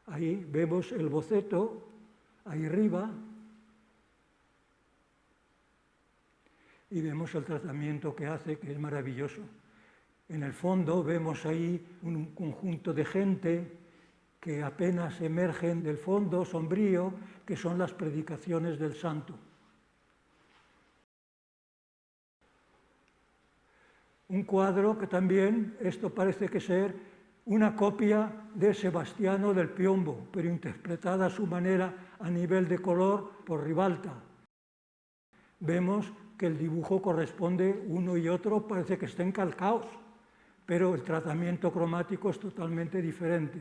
Ahí vemos el boceto, ahí arriba, y vemos el tratamiento que hace, que es maravilloso. En el fondo vemos ahí un conjunto de gente que apenas emergen del fondo sombrío, que son las predicaciones del santo. Un cuadro que también, esto parece que ser una copia de Sebastiano del Piombo, pero interpretada a su manera a nivel de color por Ribalta. Vemos que el dibujo corresponde uno y otro, parece que estén calcados, pero el tratamiento cromático es totalmente diferente.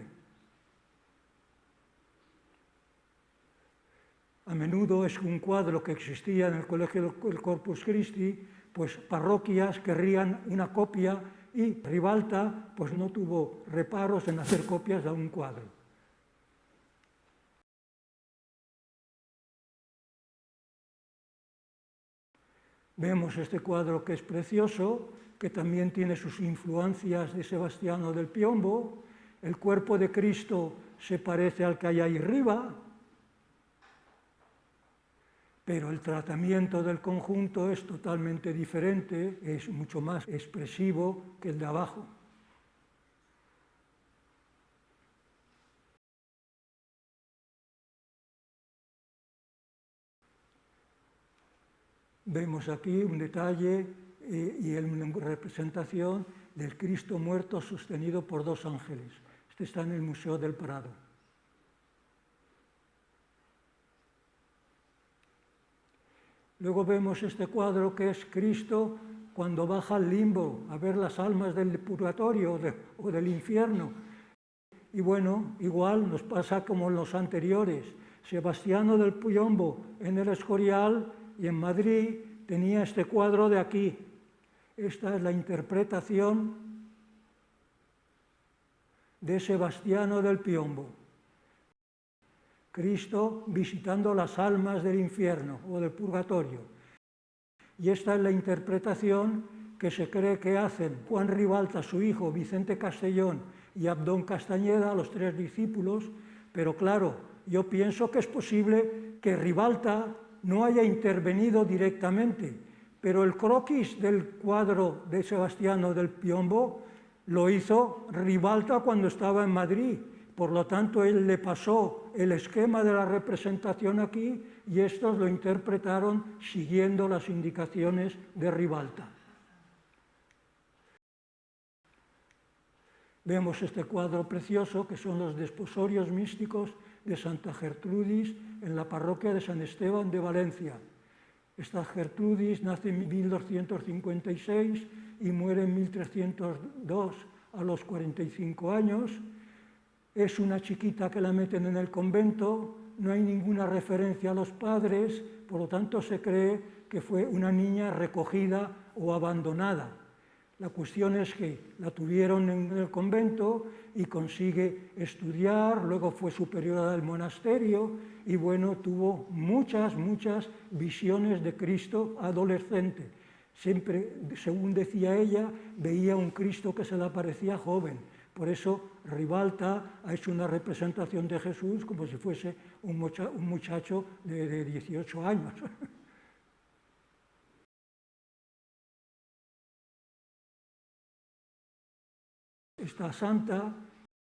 A menudo es un cuadro que existía en el Colegio del Corpus Christi, pues parroquias querrían una copia y Ribalta pues no tuvo reparos en hacer copias de un cuadro. Vemos este cuadro que es precioso, que también tiene sus influencias de Sebastiano del Piombo. El cuerpo de Cristo se parece al que hay ahí arriba, pero el tratamiento del conjunto es totalmente diferente, es mucho más expresivo que el de abajo. Vemos aquí un detalle y en representación del Cristo muerto sostenido por dos ángeles. Este está en el Museo del Prado. Luego vemos este cuadro que es Cristo cuando baja al limbo a ver las almas del purgatorio o del infierno. Y bueno, igual nos pasa como en los anteriores. Sebastiano del Piombo en el Escorial y en Madrid tenía este cuadro de aquí. Esta es la interpretación de Sebastiano del Piombo. Cristo visitando las almas del infierno o del purgatorio. Y esta es la interpretación que se cree que hacen Juan Ribalta, su hijo, Vicente Castellón y Abdón Castañeda, los tres discípulos, pero claro, yo pienso que es posible que Ribalta no haya intervenido directamente, pero el croquis del cuadro de Sebastiano del Piombo lo hizo Ribalta cuando estaba en Madrid. Por lo tanto, él le pasó el esquema de la representación aquí y estos lo interpretaron siguiendo las indicaciones de Ribalta. Vemos este cuadro precioso que son los desposorios místicos de Santa Gertrudis en la parroquia de San Esteban de Valencia. Esta Gertrudis nace en 1256 y muere en 1302 a los 45 años. Es una chiquita que la meten en el convento, no hay ninguna referencia a los padres, por lo tanto se cree que fue una niña recogida o abandonada. La cuestión es que la tuvieron en el convento y consigue estudiar, luego fue superiora del monasterio y bueno, tuvo muchas visiones de Cristo adolescente. Siempre, según decía ella, veía un Cristo que se le parecía joven. Por eso Ribalta ha hecho una representación de Jesús como si fuese un muchacho de 18 años. Esta santa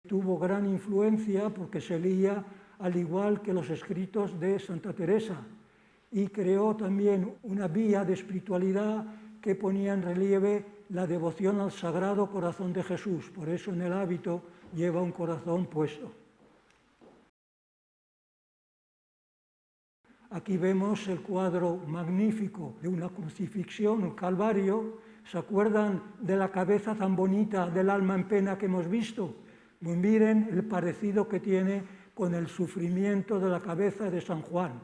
tuvo gran influencia porque se leía al igual que los escritos de Santa Teresa y creó también una vía de espiritualidad que ponía en relieve la devoción al Sagrado Corazón de Jesús. Por eso en el hábito lleva un corazón puesto. Aquí vemos el cuadro magnífico de una crucifixión, un calvario. ¿Se acuerdan de la cabeza tan bonita del alma en pena que hemos visto? Pues miren el parecido que tiene con el sufrimiento de la cabeza de San Juan.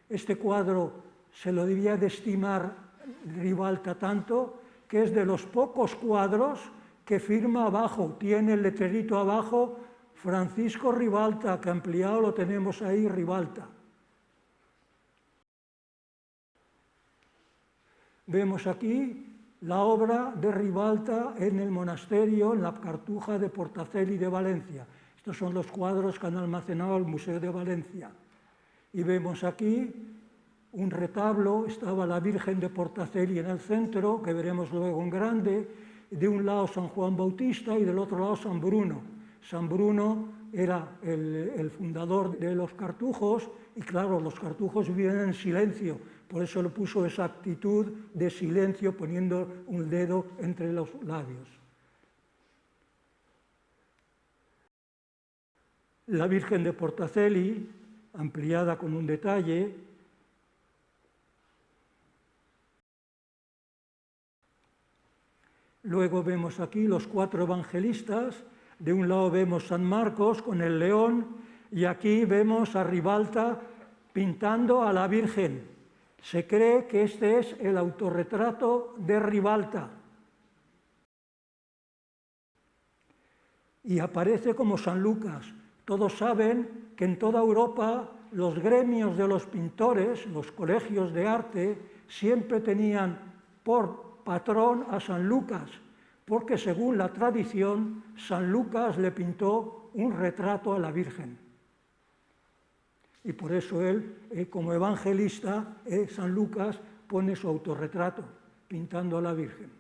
Este cuadro se lo debía de estimar Ribalta tanto que es de los pocos cuadros que firma abajo, tiene el letrerito abajo, Francisco Ribalta, que ampliado lo tenemos ahí, Ribalta. Vemos aquí la obra de Ribalta en el monasterio, en la Cartuja de Portaceli de Valencia. Estos son los cuadros que han almacenado el Museo de Valencia. Y vemos aquí un retablo, estaba la Virgen de Portaceli en el centro, que veremos luego en grande, de un lado San Juan Bautista y del otro lado San Bruno. San Bruno era el fundador de los cartujos y claro, los cartujos viven en silencio, por eso le puso esa actitud de silencio poniendo un dedo entre los labios. La Virgen de Portaceli, ampliada con un detalle. Luego vemos aquí los 4 evangelistas. De un lado vemos San Marcos con el león y aquí vemos a Ribalta pintando a la Virgen. Se cree que este es el autorretrato de Ribalta. Y aparece como San Lucas. Todos saben que en toda Europa los gremios de los pintores, los colegios de arte, siempre tenían por patrón a San Lucas, porque según la tradición, San Lucas le pintó un retrato a la Virgen. Y por eso él, como evangelista, San Lucas pone su autorretrato, pintando a la Virgen.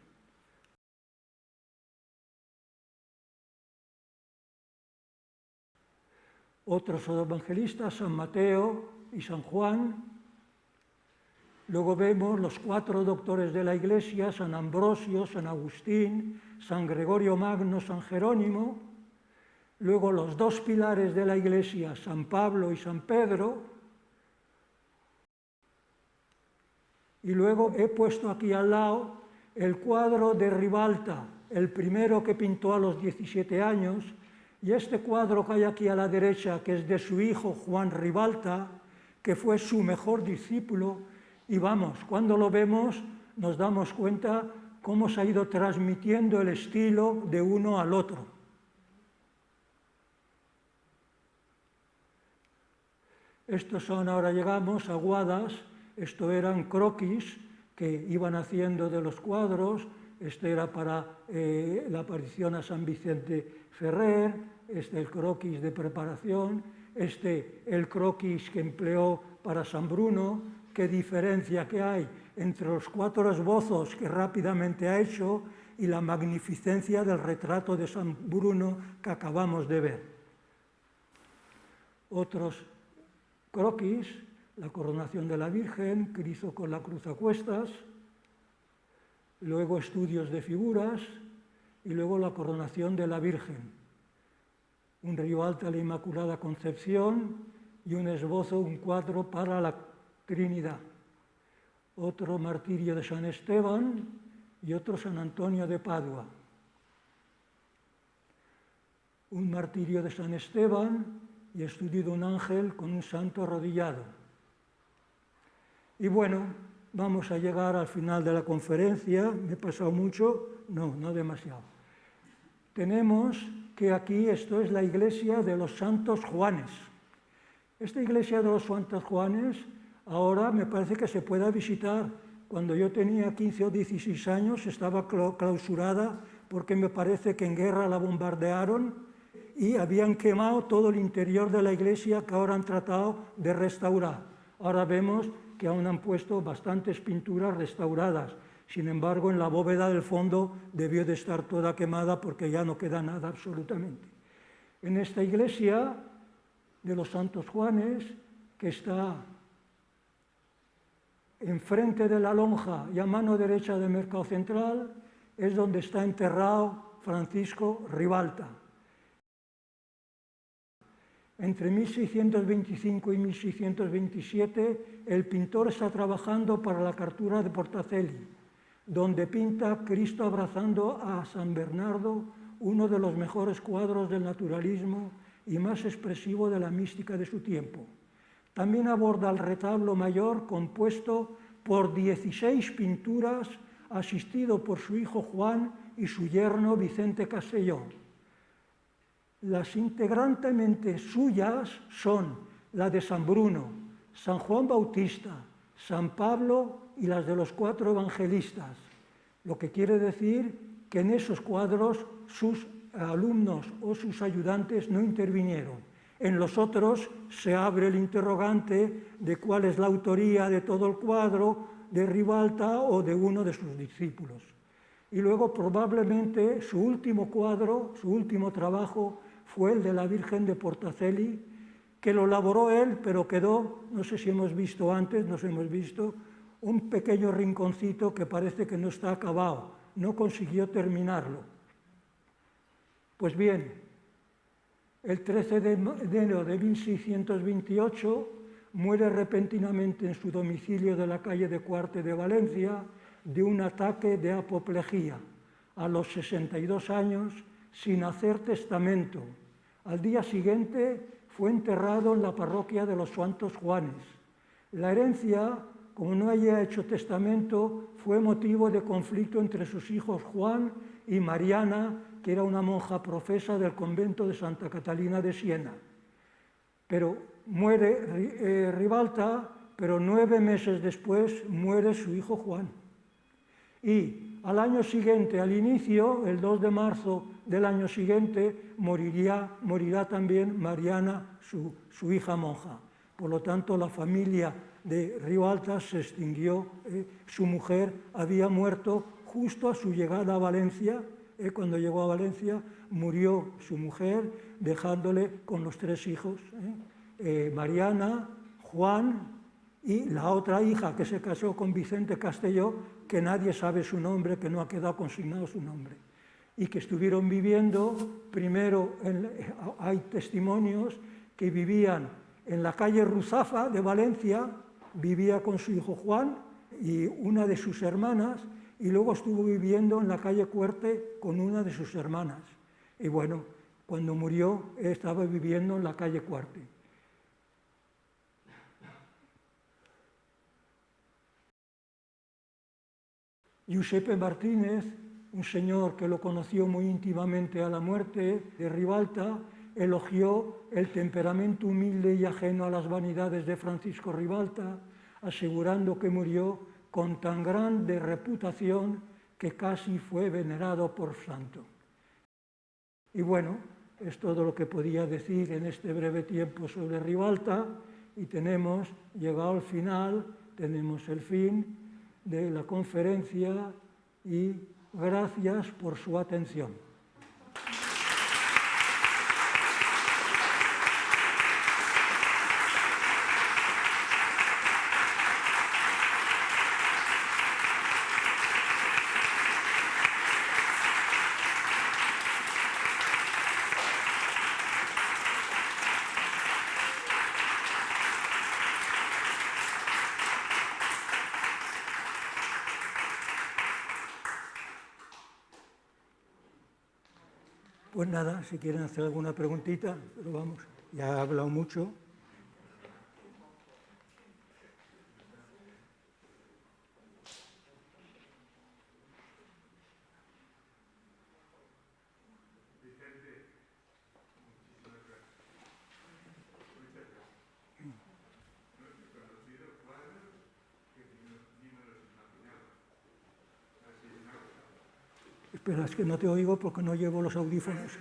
Otros evangelistas, San Mateo y San Juan. Luego vemos los 4 doctores de la Iglesia, San Ambrosio, San Agustín, San Gregorio Magno, San Jerónimo. Luego los 2 pilares de la Iglesia, San Pablo y San Pedro. Y luego he puesto aquí al lado el cuadro de Ribalta, el primero que pintó a los 17 años, y este cuadro que hay aquí a la derecha, que es de su hijo Juan Ribalta, que fue su mejor discípulo, y vamos, cuando lo vemos nos damos cuenta cómo se ha ido transmitiendo el estilo de uno al otro. Estos son, ahora llegamos a Guadas, esto eran croquis que iban haciendo de los cuadros, este era para la aparición a San Vicente Ferrer, este el croquis de preparación, este el croquis que empleó para San Bruno. Qué diferencia que hay entre los 4 esbozos que rápidamente ha hecho y la magnificencia del retrato de San Bruno que acabamos de ver. Otros croquis, la coronación de la Virgen, que hizo con la cruz a cuestas, luego estudios de figuras y luego la coronación de la Virgen. Un Ribalta a la Inmaculada Concepción y un esbozo, un cuadro para la Trinidad. Otro martirio de San Esteban y otro San Antonio de Padua. Un martirio de San Esteban y estudio de un ángel con un santo arrodillado. Y bueno, vamos a llegar al final de la conferencia. ¿Me he pasado mucho? No, no demasiado. Tenemos que aquí esto es la iglesia de los Santos Juanes. Esta iglesia de los Santos Juanes ahora me parece que se pueda visitar. Cuando yo tenía 15 o 16 años estaba clausurada porque me parece que en guerra la bombardearon y habían quemado todo el interior de la iglesia que ahora han tratado de restaurar. Ahora vemos que aún han puesto bastantes pinturas restauradas. Sin embargo, en la bóveda del fondo debió de estar toda quemada porque ya no queda nada absolutamente. En esta iglesia de los Santos Juanes, que está enfrente de la lonja y a mano derecha del Mercado Central, es donde está enterrado Francisco Ribalta. Entre 1625 y 1627, el pintor está trabajando para la Cartura de Portacelli, donde pinta Cristo abrazando a San Bernardo, uno de los mejores cuadros del naturalismo y más expresivo de la mística de su tiempo. También aborda el retablo mayor compuesto por 16 pinturas, asistido por su hijo Juan y su yerno Vicente Castellón. Las integrantemente suyas son la de San Bruno, San Juan Bautista, San Pablo y las de los 4 evangelistas, lo que quiere decir que en esos cuadros sus alumnos o sus ayudantes no intervinieron. En los otros se abre el interrogante de cuál es la autoría de todo el cuadro de Ribalta o de uno de sus discípulos. Y luego probablemente su último cuadro, su último trabajo, fue el de la Virgen de Portacelli, que lo elaboró él, pero quedó, no sé si hemos visto antes, nos hemos visto, un pequeño rinconcito que parece que no está acabado, no consiguió terminarlo. Pues bien, el 13 de enero de 1628 muere repentinamente en su domicilio de la calle de Cuarte de Valencia de un ataque de apoplejía, a los 62 años, sin hacer testamento. Al día siguiente fue enterrado en la parroquia de los Santos Juanes. La herencia, como no había hecho testamento, fue motivo de conflicto entre sus hijos Juan y Mariana, que era una monja profesa del convento de Santa Catalina de Siena. Pero muere Ribalta, pero 9 meses después muere su hijo Juan. Y al año siguiente, al inicio, el 2 de marzo del año siguiente, morirá también Mariana, su hija monja. Por lo tanto, la familia de Ribalta se extinguió. Su mujer había muerto justo a su llegada a Valencia. Cuando llegó a Valencia, murió su mujer, dejándole con los 3 hijos, Mariana, Juan y la otra hija que se casó con Vicente Castelló, que nadie sabe su nombre, que no ha quedado consignado su nombre, y que estuvieron viviendo, primero hay testimonios que vivían en la calle Ruzafa de Valencia, vivía con su hijo Juan y una de sus hermanas, y luego estuvo viviendo en la calle Cuerte con una de sus hermanas. Y bueno, cuando murió estaba viviendo en la calle Cuarte. Giuseppe Martínez, un señor que lo conoció muy íntimamente a la muerte de Ribalta, elogió el temperamento humilde y ajeno a las vanidades de Francisco Ribalta, asegurando que murió con tan grande reputación que casi fue venerado por santo. Y bueno, es todo lo que podía decir en este breve tiempo sobre Ribalta, y tenemos llegado al final, tenemos el fin de la conferencia, y gracias por su atención. Pues nada, si quieren hacer alguna preguntita, pero vamos, ya he hablado mucho. Espera, es que no te oigo porque no llevo los audífonos.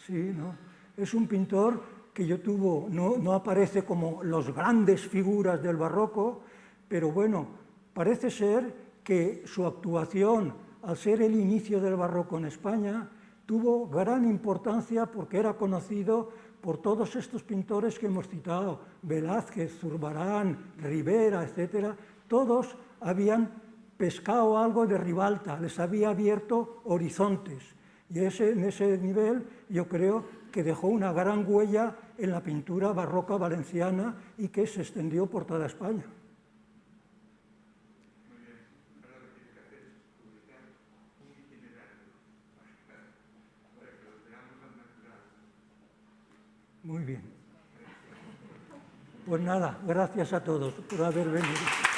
Sí, ¿no? Es un pintor que yo tuvo, no aparece como los grandes figuras del barroco, pero bueno, parece ser que su actuación, al ser el inicio del barroco en España, tuvo gran importancia porque era conocido por todos estos pintores que hemos citado, Velázquez, Zurbarán, Rivera, etc. Todos habían pescado algo de Ribalta, les había abierto horizontes. Y en ese nivel yo creo que dejó una gran huella en la pintura barroca valenciana y que se extendió por toda España. Muy bien. Pues nada, gracias a todos por haber venido.